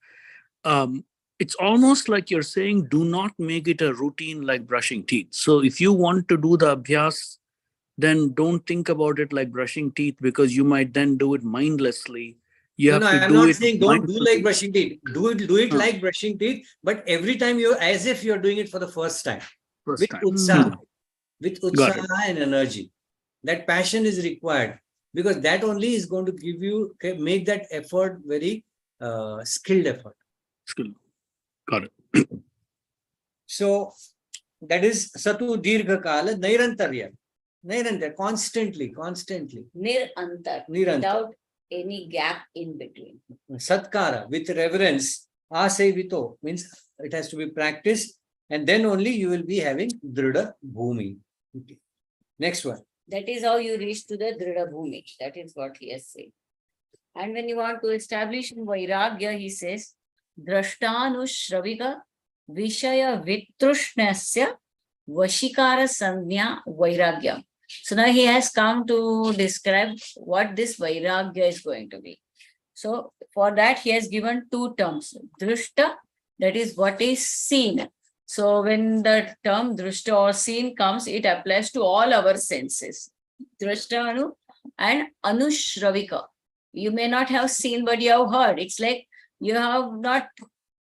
It's almost like you're saying, do not make it a routine like brushing teeth. So if you want to do the abhyas, then don't think about it like brushing teeth, because you might then do it mindlessly. I'm not saying don't do like brushing teeth. Do it like brushing teeth, but every time as if you're doing it for the first time. With utsaha and energy. That passion is required, because that only is going to make that effort very skilled effort. Got it. So that is Satu Dirgha Kala Nairantarya. Constantly. Nirantar, without any gap in between. Satkara, with reverence. Asevito means it has to be practiced, and then only you will be having Drida Bhumi. Okay. Next one. That is how you reach to the Drida Bhumi. That is what he has said. And when you want to establish Vairagya, he says, Drashtanushravika Vishaya Vitrushnasya Vashikara Sanya Vairagya. So now he has come to describe what this Vairagya is going to be. So for that, he has given two terms. Drishta, that is what is seen. So when the term drishta or seen comes, it applies to all our senses. Drishta anu and anushravika. You may not have seen, but you have heard. It's like you have not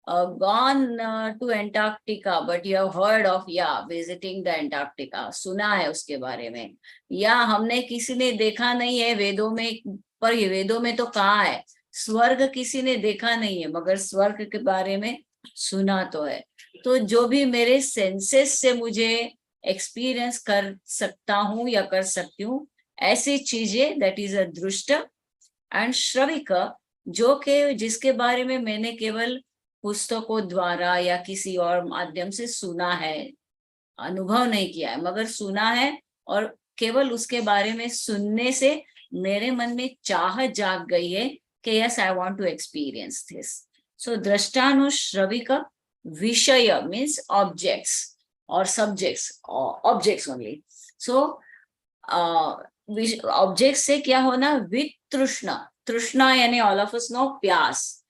gone to Antarctica, but you have heard of, visiting the Antarctica. सुना है उसके बारे में. या हमने किसी ने देखा नहीं है वेदों में, पर ये वेदों में तो कहाँ है. स्वर्ग किसी ने देखा नहीं है, मगर स्वर्ग के बारे में सुना तो है. तो जो भी मेरे सेंसेस से मुझे एक्सपीरियंस कर सकता हूँ या कर सकती हूँ, ऐसी चीजें, दैट इज अ दृष्ट. एंड श्रविक, जो के जिसके बारे में मैंने केवल पुस्तकों द्वारा या किसी और माध्यम से सुना है, अनुभव नहीं किया है, मगर सुना है, और केवल उसके बारे में सुनने से मेरे मन में चाह जाग गई है कि yes, I want to experience this. So drishtanushravika vishaya means objects और subjects, objects only. So object से क्या होना, विद तृष्णा. तृष्णा यानी ऑल ऑफ अस नो प्यास,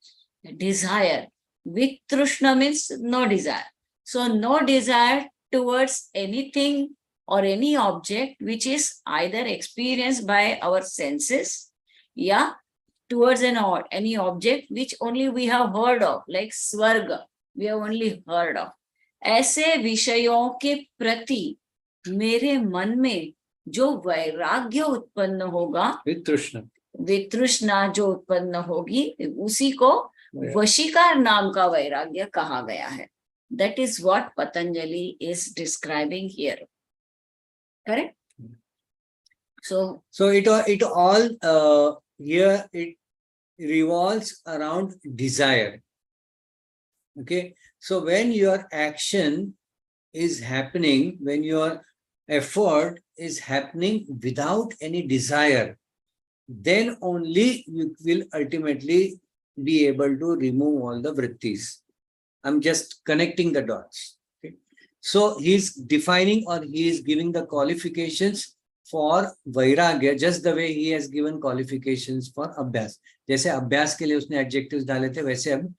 desire. With Trishna means no desire. So no desire towards anything or any object which is either experienced by our senses, yeah, towards any object which only we have heard of, like Swarga, we have only heard of. ऐसे विषयों के प्रति मेरे मन में जो वैराग्य उत्पन्न होगा, वितृष्णा जो उत्पन्न होगी, उसी को वशीकार नाम का वैराग्य कहा गया है. That is what Patanjali is describing here. Correct? So it all here it revolves around desire. Okay. So when your action is happening, when your effort is happening without any desire, then only you will ultimately be able to remove all the vrittis. I'm just connecting the dots. Okay. So he's defining, or he is giving the qualifications for vairagya, just the way he has given qualifications for abhyas. जैसे अभ्यास के लिए उसने adjectives डाले थे, वैसे अब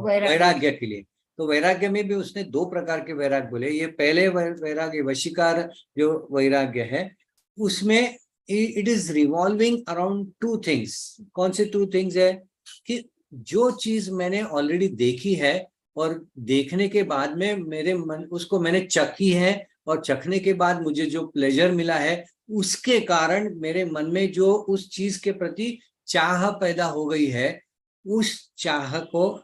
वैराग्य के लिए. तो वैराग्य में भी उसने दो प्रकार के वैराग्य बोले. ये पहले वैराग्य वशीकार जो वैराग्य है, उसमें it is revolving around two things. कौन से two things है कि जो चीज मैंने ऑलरेडी देखी है और देखने के बाद में मेरे मन उसको मैंने चखी है, और चखने के बाद मुझे जो प्लेजर मिला है, उसके कारण मेरे मन में जो उस चीज के प्रति चाह पैदा हो गई है, उस चाह को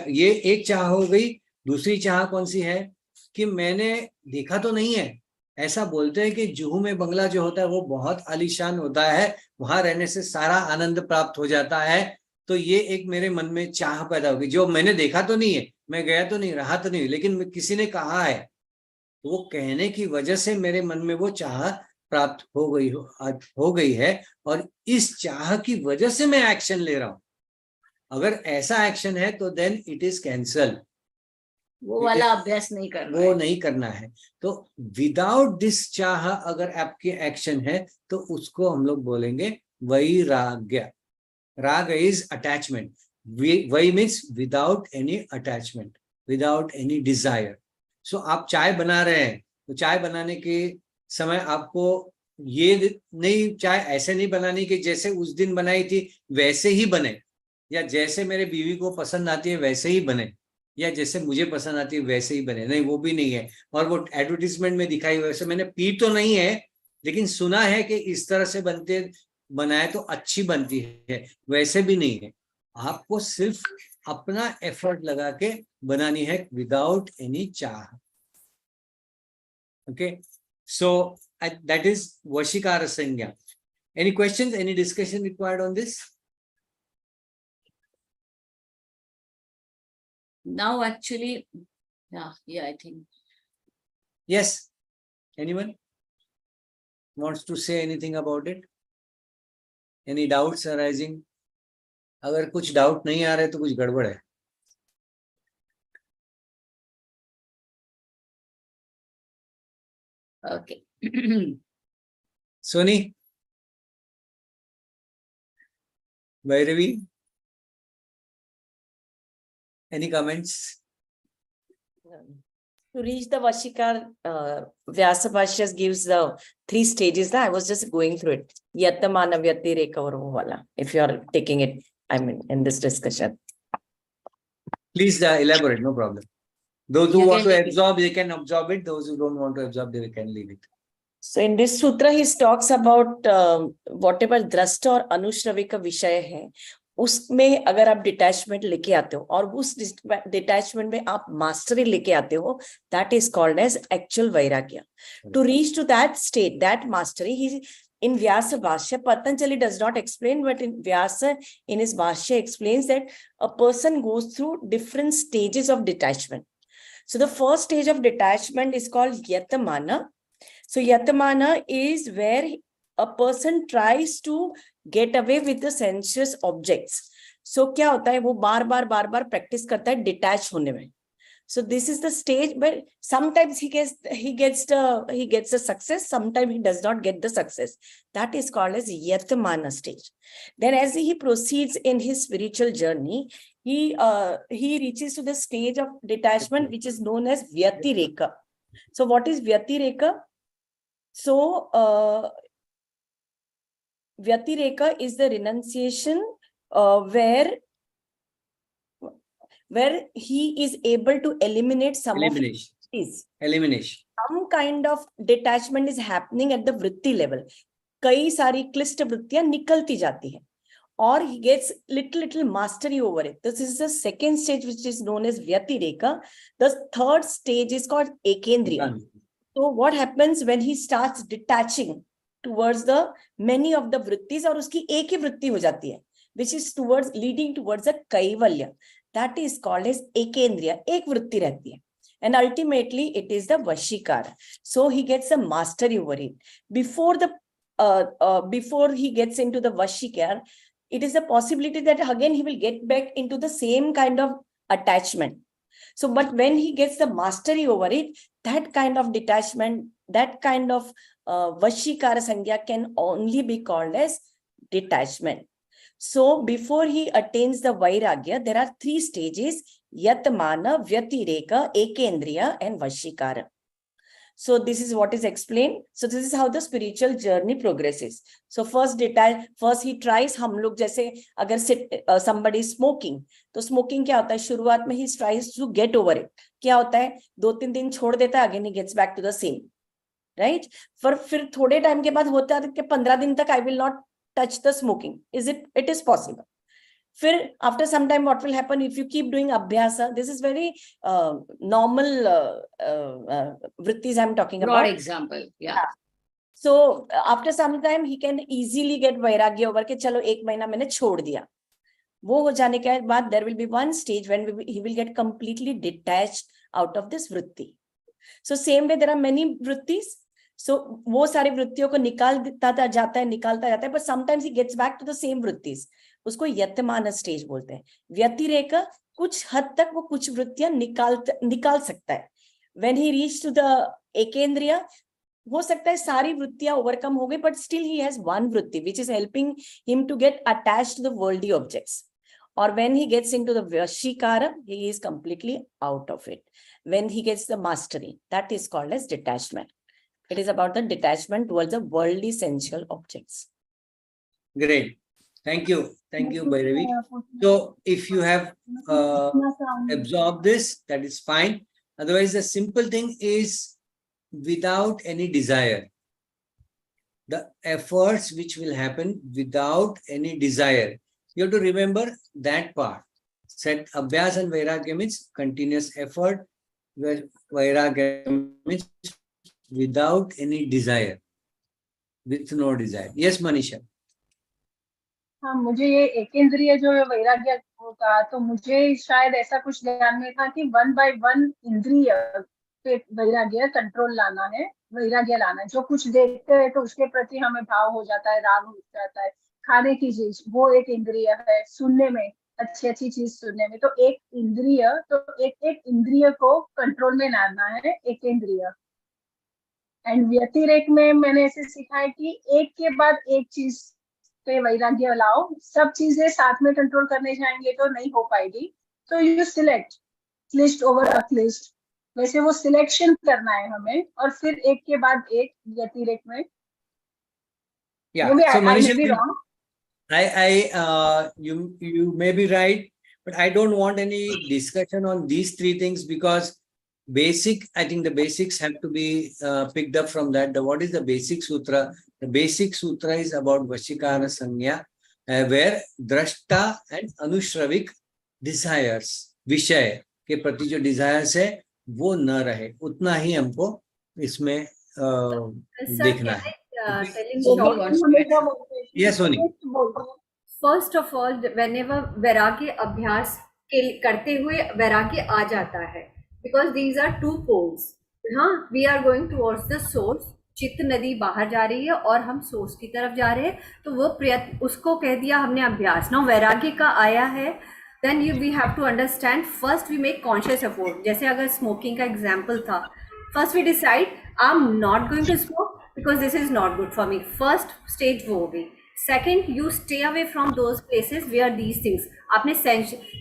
ये एक चाह हो गई. दूसरी चाह कौन सी है कि मैंने देखा तो नहीं है. ऐसा बोलते हैं कि जुहू में बंगला जो होता है वो बहुत आलीशान होता है, वहां रहने से सारा आनंद प्राप्त हो जाता है. तो ये एक मेरे मन में चाह पैदा होगी, जो मैंने देखा तो नहीं है, मैं गया तो नहीं, रहा तो नहीं, लेकिन किसी ने कहा है, तो वो कहने की वजह से मेरे मन में वो चाह प्राप्त हो गई है, और इस चाह की वजह से मैं एक्शन ले रहा हूं. अगर ऐसा एक्शन है तो देन इट इज कैंसल. वो वाला अभ्यास नहीं करना, वो नहीं करना है. तो विदाउट दिस चाह अगर आपके एक्शन है, तो उसको हम लोग बोलेंगे वैराग्य. Raga is attachment. Vai means without any attachment, without any desire. So आप चाय बना रहे हैं, तो चाय बनाने के समय आपको ये नहीं, चाय ऐसे नहीं बनानी कि जैसे उस दिन बनाई थी वैसे ही बने, या जैसे मेरे बीवी को पसंद आती है वैसे ही बने, या जैसे मुझे पसंद आती है वैसे ही बने. नहीं, वो भी नहीं है. और वो एडवर्टीजमेंट में दिखाई वैसे मैंने पी तो नहीं है, लेकिन सुना है कि इस तरह से बनाए तो अच्छी बनती है, वैसे भी नहीं है. आपको सिर्फ अपना एफर्ट लगा के बनानी है विदाउट एनी चाह. ओके, सो दैट इज वशीकार संज्ञा. Any questions, any discussion required on this? Now actually, yeah, I think. Yes. Anyone wants to say anything about it? Any doubts arising? अगर कुछ डाउट नहीं आ रहे तो कुछ गड़बड़ है. Okay. Soni? Bhairavi? Any comments? To reach the Vashikar, Vyasa Bhashya gives the 3 stages. I was just going through it. Yattamana Vyati Rekha aur wo wala. If you are taking it, I mean, in this discussion. Please elaborate, no problem. Those who You want can to take it. absorb, they can absorb it. Those who don't want to absorb, they can leave it. So in this sutra, he talks about whatever drashta और अनुश्रवी का विषय है, उसमें अगर आप detachment लेके आते हो और उस डिटैचमेंट में आप मास्टरी लेके आते हो, that is called as actual vairagya. To reach to that state, that mastery, he in Vyasa Bhashya, Patanjali does not explain, but in Vyasa, in his Bhashya, explains that a person goes through different stages of detachment. So the first stage of detachment is called Yatamana. So Yatamana is where a person tries to get away with the sensuous objects. So क्या होता है, वो बार बार practice करता है detach होने में. So this is the stage, but sometimes he gets the success, sometimes he does not get the success. That is called as Yatamana stage. Then as he proceeds in his spiritual journey, he reaches to the stage of detachment, which is known as Vyatireka. So what is Vyatireka? So Vyatireka is the renunciation where he is able to eliminate some of his. Elimination. Some kind of detachment is happening at the vritti level. कई सारी क्लिष्ट वृत्तियां निकलती जाती हैं और he gets little mastery over it. This is the second stage, which is known as Vyatireka. The third stage is called Ekendriya. So what happens when he starts detaching towards the many of the vrittis और उसकी एक ही वृत्ति हो जाती है, which is towards leading towards a kaivalya. That is called as ekendriya. एक वृत्ति रहती है. And ultimately it is the vashikara. So he gets a mastery over it. Before he gets into the vashikara, it is a possibility that again he will get back into the same kind of attachment. So, but when he gets the mastery over it, that kind of detachment, that kind of vashikara sangya can only be called as detachment. So before he attains the vairagya, there are 3 stages: Yatmana, Vyatireka, Ekendriya, and Vashikara. So this is what is explained. So this is how the spiritual journey progresses. So first he tries, हम लोग जैसे अगर somebody is smoking, तो smoking क्या होता है, शुरुआत में he tries to get over it. क्या होता है, 2-3 दिन छोड़ देता है, again he gets back to the same, right? फिर थोड़े टाइम के बाद होता है कि 15 दिन तक I will not touch the smoking. It is possible. After some time, what will happen if you keep doing abhyasa? This is very normal vrittis I'm talking Broad about. example, yeah. So after some time, he can easily get vairagya over के चलो 1 महीना मैंने छोड़ दिया. वो हो जाने के बाद there will be one stage when he will get completely detached out of this vritti. So same way there are many vrittis. So वो सारी वृत्तियों को निकालता जाता है, but sometimes he gets back to the same vrittis. उसको यतमान stage बोलते हैं. व्यतिरेका कुछ हद तक वो कुछ वृत्तियां निकाल सकता है. When he reached to the ekendriya, हो सकता है सारी वृत्तियां ओवरकम हो गई, but still he has one vritti which is helping him to get attached to the worldly objects. Or when he gets into the vashikara, he is completely out of it. When he gets the mastery, that is called as detachment. It is about the detachment towards the worldly sensual objects. Great. Thank you, Bhairavi. So if you have absorbed this, that is fine. Otherwise, the simple thing is without any desire. The efforts which will happen without any desire. You have to remember that part. Said Abhyas and Vairagya means continuous effort, where Vairagya means without any desire. With no desire. Yes, Manisha. हाँ, मुझे ये एकेंद्रिय जो वैराग्य का, तो मुझे शायद ऐसा कुछ ध्यान में था कि 1 by 1 इंद्रिय पे वैराग्य कंट्रोल लाना है, वैराग्य लाना है. जो कुछ देखते हैं तो उसके प्रति हमें भाव हो जाता है, राग हो जाता है. खाने की चीज वो एक इंद्रिय है, सुनने में अच्छी चीज सुनने में, तो एक इंद्रिय, तो एक इंद्रिय को कंट्रोल में लाना है, एकेंद्रिय. एंड व्यतिरेक में मैंने ऐसे सीखा है कि एक के बाद एक चीज पे वैराग्य लाओ, सब चीजें साथ में कंट्रोल करने जाएंगे तो नहीं हो पाएगी, तो यू सिलेक्ट क्लिष्ट ओवर अक्लिष्ट, वैसे वो सिलेक्शन करना है हमें, और फिर एक के बाद एक व्यतिरेक में. Yeah. Maybe So I may Manisha, be wrong. you may be right, but I don't want any discussion on these three things because I think the basics have to be picked up from that. What is the basic sutra? The basic sutra is about Vashikara Sanya, where Drashta and Anushravik desires, Vishay के प्रति जो desires है वो न रहे, उतना ही हमको इसमें देखना है. Yes, Soni. First of all whenever वैराग्य अभ्यास करते हुए वैराग्य आ जाता है, because these are two poles. हाँ, we are going towards the source. चित्त नदी बाहर जा रही है और हम सोर्स की तरफ जा रहे हैं, तो वो प्रयत्न, उसको कह दिया हमने अभ्यास. नाउ वैराग्य का आया है, then we have to understand. First we make conscious effort. जैसे अगर स्मोकिंग का एग्जाम्पल था, first we decide I am not going to smoke because this is not good for me. First stage वो हो गई. Second, you stay away from those places where these things, आपने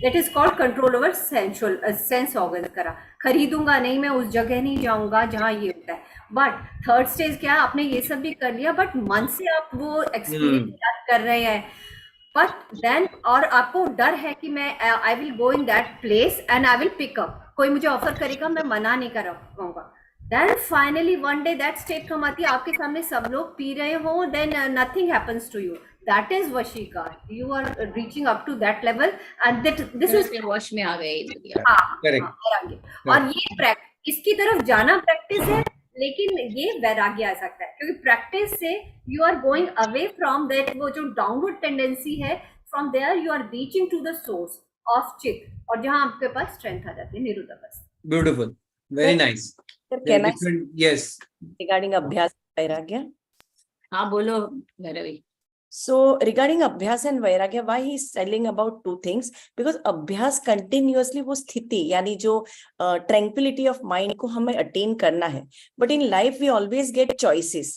that is called control over sensual sense organ करा. खरीदूंगा नहीं, मैं उस जगह नहीं जाऊंगा जहाँ ये होता है. बट थर्ड स्टेज क्या है, आपने ये सब भी कर लिया, बट मन से आप वो एक्सपीरियंस कर रहे हैं. बट देन, और आपको डर है कि मैं I will go in that place and I will pick up. कोई मुझे ऑफर करेगा, मैं मना नहीं कर पाऊंगा. Then finally one day that state come आती है, आपके सामने सब लोग पी रहे हो, then nothing happens to you. That is Vashika. You are reaching up to that level, and this is वश में आ गए. Correct. और ये इसकी तरफ जाना प्रैक्टिस है, लेकिन ये वैराग्य आ सकता है क्योंकि प्रैक्टिस से you are going away from that, वो जो डाउनवर्ड टेंडेंसी है, from there you are reaching to the source of चित्त, और जहाँ आपके पास स्ट्रेंथ आ जाती है, निरुद्धवस. Beautiful. Very nice. Yes. Regarding Abhyas and Vairagya. हाँ बोलो Bhairavi. So regarding Abhyas and Vairagya, why he is telling about two things? Because Abhyas continuously वो स्थिति यानी जो tranquility of mind को हमें attain करना है. But in life we always get choices.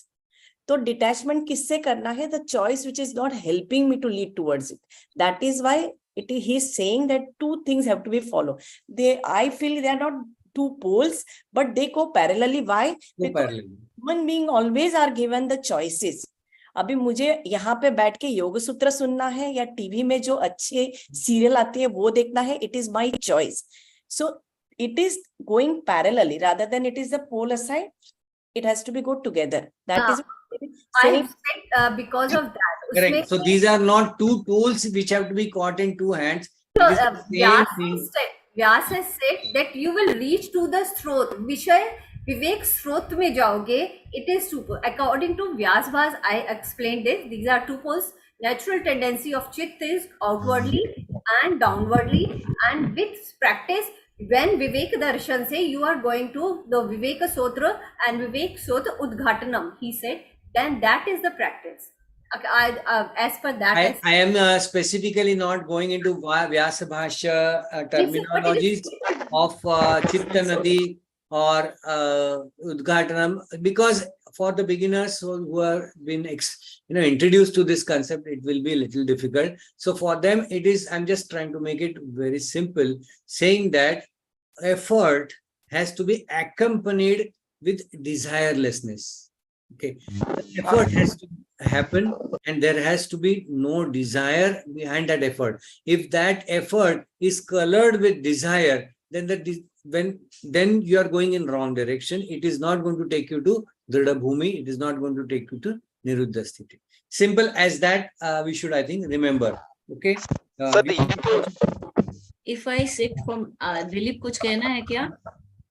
तो detachment किससे करना है? The choice which is not helping me to lead towards it. That is why he is saying that two things have to be followed. I feel they are not two poles, but they go parallelly. Why? Because human being always are given the choices. अभी मुझे यहाँ पे बैठ के योग सूत्र सुनना है या टीवी में जो अच्छे सीरियल आती है वो देखना है, it is my choice. So it is going parallelly rather than it is the pole aside. It has to be go together. That is I said because of that. Correct. So these are not two tools which have to be caught in two hands. So Vyas has said that you will reach to the स्रोत. विषय विवेक स्रोत में जाओगे. It is two. According to Vyas Bhas, I explained this. These are two poles. Natural tendency of Chitta is outwardly and downwardly, and with practice, when Vivek Darshan say you are going to the Vivek Sotra and Vivek Sotra Udghatanam, he said, then that is the practice. As per that, I am specifically not going into Vyasa Bhashya terminologies of Chitta Nadi or Udghatanam, because for the beginners who have been introduced to this concept, it will be a little difficult. So for them, it is, I'm just trying to make it very simple, saying that effort has to be accompanied with desirelessness. Okay, the effort has to happen and there has to be no desire behind that effort. If that effort is colored with desire, then then you are going in wrong direction. It is not going to take you to Dhrida Bhumi. It is not going to take you to Niruddha Sthiti. Simple as that, we should, I think, remember. Okay. If I sit from Dilip, कुछ कहना है क्या?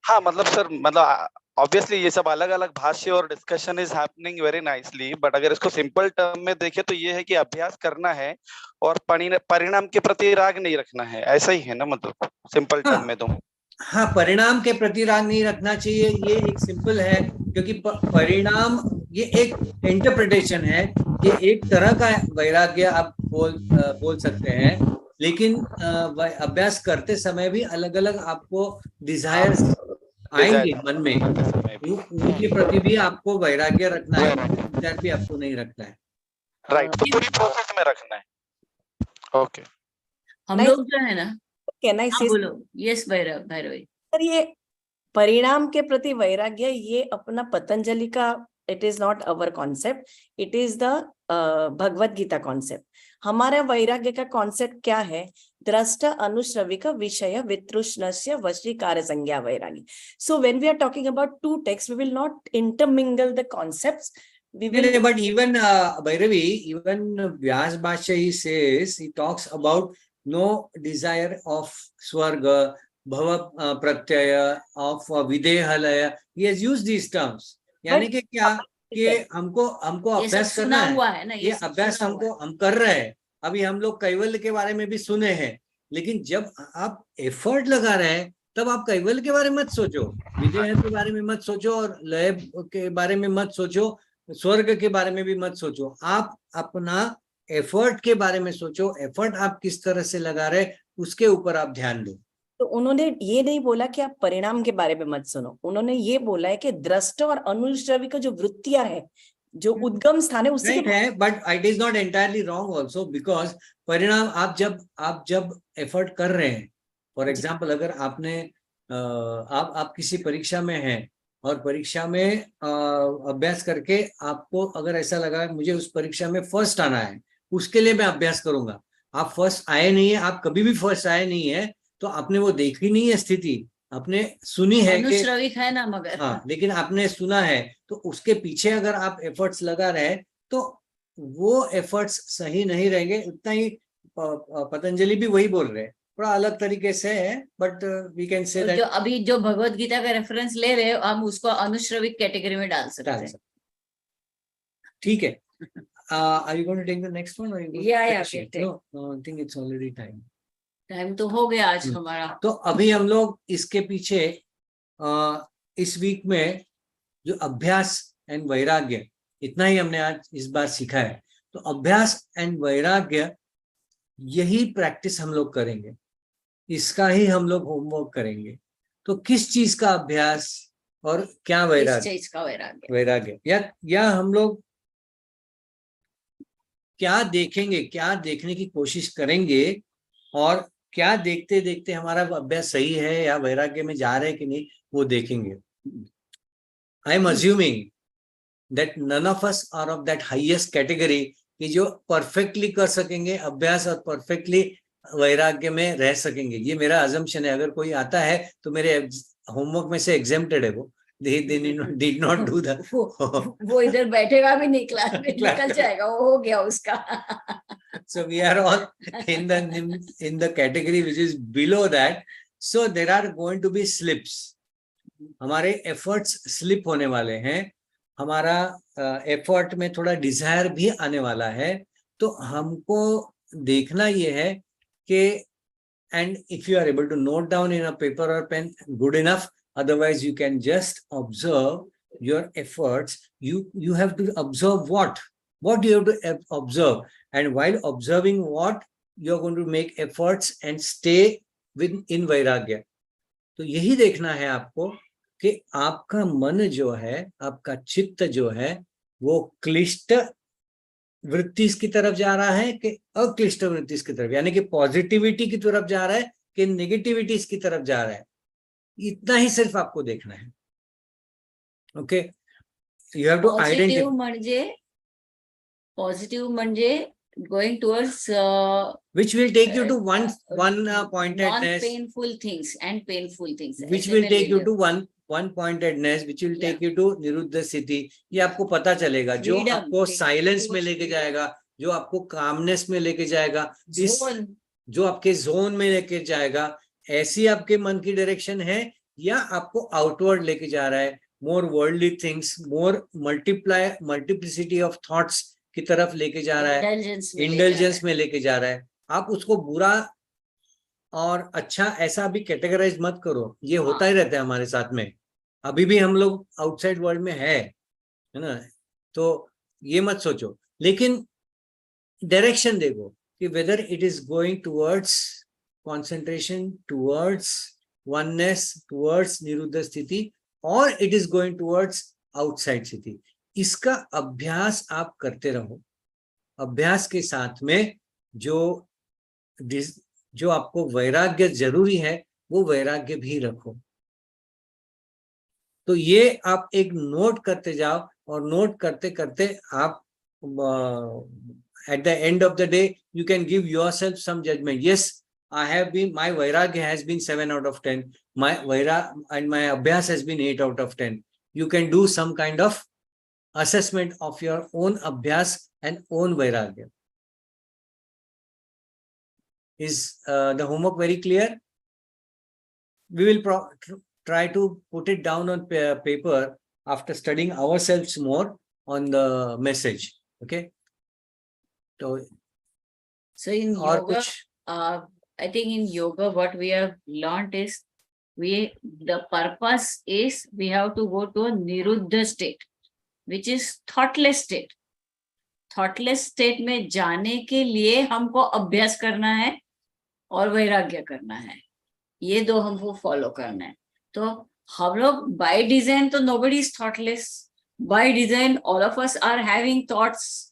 हाँ, मतलब sir, मतलब obviously ये सब अलग अलग भाष्य और discussion is happening very nicely, but अगर इसको सिंपल टर्म में देखें तो ये है कि अभ्यास करना है और परिणाम के प्रति राग नहीं रखना है. ऐसा ही है ना, मतलब सिंपल टर्म में तो. हाँ, परिणाम के प्रति राग नहीं रखना चाहिए, ये एक सिंपल है, क्योंकि परिणाम ये एक इंटरप्रिटेशन है, ये एक तरह का वैराग्य आप बोल सकते हैं, लेकिन अभ्यास करते समय भी अलग अलग आपको डिजायर्स आएंगे मन में. उनके प्रति भी आपको वैराग्य रखना है, विचार भी आपको नहीं रखना है। राइट, तो पूरी प्रोसेस में रखना है। ओके, हम लोग जो है ना, कैन आई हाँ से बोलो, यस भैरवी। सर, ये परिणाम के प्रति वैराग्य, ये अपना पतंजलि का, it is not our concept, it is the Bhagavad Gita concept. हमारा वैराग्य का कॉन्सेप्ट क्या है? दृष्ट अनुश्रविक विषय वितृष्णस्य वशीकार संज्ञा वैरागी। So when we are talking about two text, we will not intermingle the concepts, we will But even Bhairavi, even Vyas Bhashya, he says, he talks about no desire of swarga, bhava pratyaya, of videhalaya. He has used these terms. यानी कि क्या कि हमको अभ्यास करना है ना, ये अभ्यास हमको हम कर रहे हैं। अभी हम लोग कैवल्य के बारे में भी सुने हैं, लेकिन जब आप एफर्ट लगा रहे हैं तब आप कैवल्य के बारे में मत सोचो, विदेह के बारे में मत सोचो, और लय के बारे में मत सोचो, स्वर्ग के बारे में भी मत सोचो। आप अपना एफर्ट के बारे में सोचो, एफर्ट आप किस तरह से लगा रहे उसके ऊपर आप ध्यान दो। तो उन्होंने ये नहीं बोला कि आप परिणाम के बारे में मत सुनो, उन्होंने ये बोला है कि दृष्ट और अनुश्रवी का जो वृत्तियां है, जो उद्गम स्थान है, उससे है, but it is not entirely wrong also, because परिणाम आप जब एफर्ट कर रहे हैं, फॉर एग्जाम्पल अगर आपने आप किसी परीक्षा में हैं और परीक्षा में अभ्यास करके आपको अगर ऐसा लगा मुझे उस परीक्षा में फर्स्ट आना है, उसके लिए मैं अभ्यास करूंगा। आप फर्स्ट आए नहीं है, आप कभी भी फर्स्ट आए नहीं है, तो आपने वो देखी नहीं है स्थिति, आपने सुनी है अनुश्रविक है ना, मगर हाँ, लेकिन आपने सुना है, तो उसके पीछे अगर आप एफर्ट्स लगा रहे हैं तो वो एफर्ट्स सही नहीं रहेंगे। उतना ही पतंजलि भी वही बोल रहे हैं, थोड़ा अलग तरीके से है, but we can say that जो अभी जो भगवत गीता का रेफरेंस ले रहे हो, हम उसको अनुश्रविक कैटेगरी में डाल सकते हैं। ठीक है। Are you going to take the next one or you going Yeah, to yeah, finish it? take. No, I think it's already time. Time तो हो गया आज हमारा। तो अभी हम लोग इसके पीछे इस वीक में जो अभ्यास एंड वैराग्य, इतना ही हमने आज इस बार सीखा है। तो अभ्यास एंड वैराग्य, यही प्रैक्टिस हम लोग करेंगे, इसका ही हम लोग होमवर्क करेंगे। तो किस चीज का अभ्यास और क्या वैराग्य? किस चीज का वैराग्य या हम लोग क्या देखेंगे, क्या देखने की कोशिश करेंगे, और क्या देखते देखते हमारा अभ्यास सही है या वैराग्य में जा रहे हैं कि नहीं, वो देखेंगे। I am assuming that none of us are of that highest category कि जो परफेक्टली कर सकेंगे अभ्यास और परफेक्टली वैराग्य में रह सकेंगे। ये मेरा अजम्पशन है। अगर कोई आता है तो मेरे होमवर्क में से एग्जेम्प्टेड है, वो did not do that. वो इधर बैठेगा भी नहीं, क्लास में निकल जाएगा, वो हो गया उसका। So we are all in the category which is below that. So there are going to be slips. हमारे efforts slip होने वाले हैं, हमारा effort में थोड़ा desire भी आने वाला है। तो हमको देखना ये है कि, and if you are able to note down in a paper or pen, good enough. Otherwise, you can just observe your efforts. You have to observe what you have to observe, and while observing what, you're going to make efforts and stay in vairagya. तो यही देखना है आपको कि आपका मन जो है, आपका चित्त जो है, वो क्लिष्ट वृत्ति की तरफ जा रहा है कि अक्लिष्ट वृत्ति की तरफ, यानी कि पॉजिटिविटी की तरफ जा रहा है कि नेगेटिविटी की तरफ जा रहा है। इतना ही सिर्फ आपको देखना है। Okay, you have to identify positive म्हणजे going towards which will take you to one pointedness, non-painful things and painful things, which will take you to one pointedness, which will take you to niruddha sthiti. ये आपको पता चलेगा, जो आपको silence में लेके जाएगा, जो आपको कामनेस में लेके जाएगा, जो आपके जोन में लेके जाएगा। ऐसी आपके मन की डायरेक्शन है या आपको आउटवर्ड लेके जा रहा है, more worldly things, more multiplicity of thoughts की तरफ लेके जा रहा है, इंटेलिजेंस में लेके जा रहा है। आप उसको बुरा और अच्छा ऐसा अभी कैटेगराइज मत करो, ये होता ही रहता है हमारे साथ में। अभी भी हम लोग आउटसाइड वर्ल्ड में है ना, तो ये मत सोचो, लेकिन डायरेक्शन देखो कि whether it is going towards concentration, towards oneness, towards niruddha sthiti, or it is going towards outside city. इसका अभ्यास आप करते रहो. अभ्यास के साथ में जो आपको वैराग्य जरूरी है वो वैराग्य भी रखो. तो ये आप एक नोट करते जाओ और नोट करते करते आप at the end of the day you can give yourself some judgment. Yes, my vairagya has been 7 out of 10. My abhyas has been 8 out of 10. You can do some kind of assessment of your own abhyas and own vairagya. Is the homework very clear? We will try to put it down on paper after studying ourselves more on the message. Okay. So in yoga, I think in yoga, what we have learned is the purpose is we have to go to a niruddha state, which is thoughtless state. Thoughtless state में जाने के लिए हमको अभ्यास करना है और वैराग्य करना है. ये दो हमको फॉलो करना है. तो हम लोग बाय डिजाइन तो nobody is thoughtless. By design all of us are having thoughts.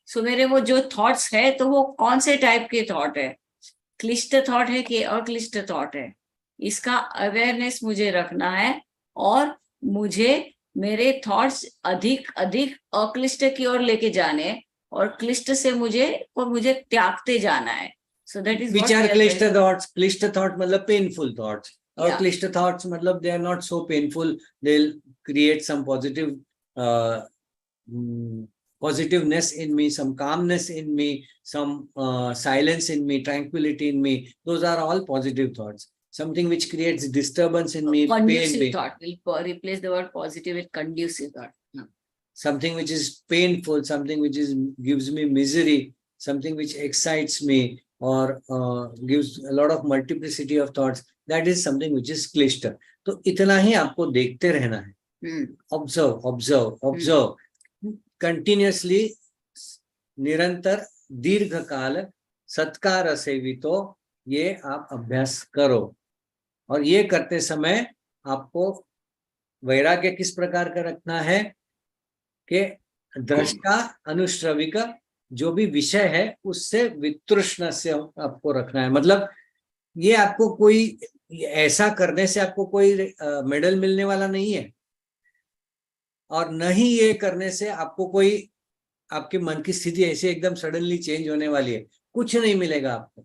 So मेरे वो जो थॉट्स है तो वो कौन से टाइप के थॉट है, क्लिष्ट थॉट है कि अक्लिष्ट थॉट है, इसका अवेयरनेस मुझे रखना है और मुझे मेरे थॉट्स अधिक अधिक अक्लिष्ट की ओर लेके जाने और क्लिष्ट से मुझे त्यागते जाना है. So that is which are क्लिष्ट thoughts. क्लिष्ट thought मतलब painful thoughts. और क्लिष्ट thoughts मतलब they are not so painful. They'll create some positive positiveness in me, some calmness in me, some silence in me, tranquility in me. Those are all positive thoughts. Something which creates disturbance in me, conducive pain. Thought. We'll replace the word positive with conducive thought. Something which is painful, something which gives me misery, something which excites me or gives a lot of multiplicity of thoughts. That is something which is क्लिष्ट. तो इतना ही आपको देखते रहना है. Observe, observe, observe. Continuously, निरंतर दीर्घ काल सत्कार सेवितो ये आप अभ्यास करो. और ये करते समय आपको वैराग्य किस प्रकार का रखना है कि दृष्टा अनुश्रविक जो भी विषय है उससे वितृष्ण से आपको रखना है. मतलब ये आपको कोई ऐसा करने से आपको कोई मेडल मिलने वाला नहीं है और न ही ये करने से आपको कोई आपके मन की स्थिति ऐसे एकदम सडनली चेंज होने वाली है. कुछ नहीं मिलेगा आपको,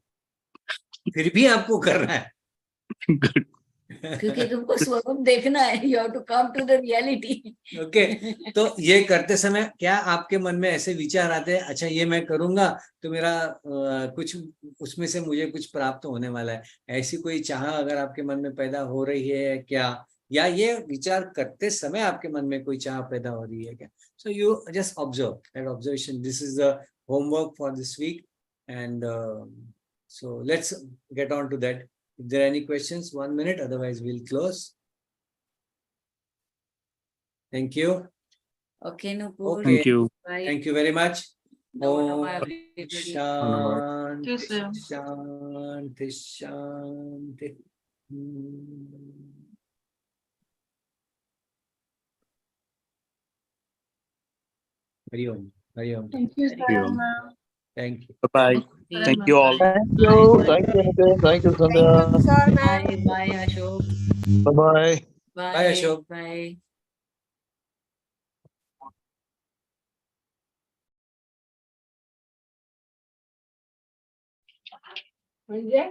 फिर भी आपको करना है. क्योंकि तुमको स्वरूप देखना है. You have to come to the reality. Okay. तो ये करते समय क्या आपके मन में ऐसे विचार आते हैं, अच्छा ये मैं करूंगा तो मेरा कुछ उसमें से मुझे कुछ प्राप्त होने वाला है, ऐसी कोई चाह अगर आपके मन में पैदा हो रही है क्या, या ये विचार करते समय आपके मन में कोई चाह पैदा हो रही है क्या? So you just observe that observation. This is the homework for this week and so let's get on to that. If there are any questions, 1 minute, otherwise we'll close. Thank you. Okay, Nupur. Okay. Thank you. Bye. Thank you very much. Namo Om everybody. Shanti, Yes, sir. Shanti, Shanti. Hari Om. Hari Om. Thank you, Thank you. sir. Thank you. Bye-bye. Thank you all. Thank you. Thank you, Nitin. Thank you, Sandhya. Bye, bye, Ashok. Bye-bye. Bye, Ashok. Bye. म्हणजे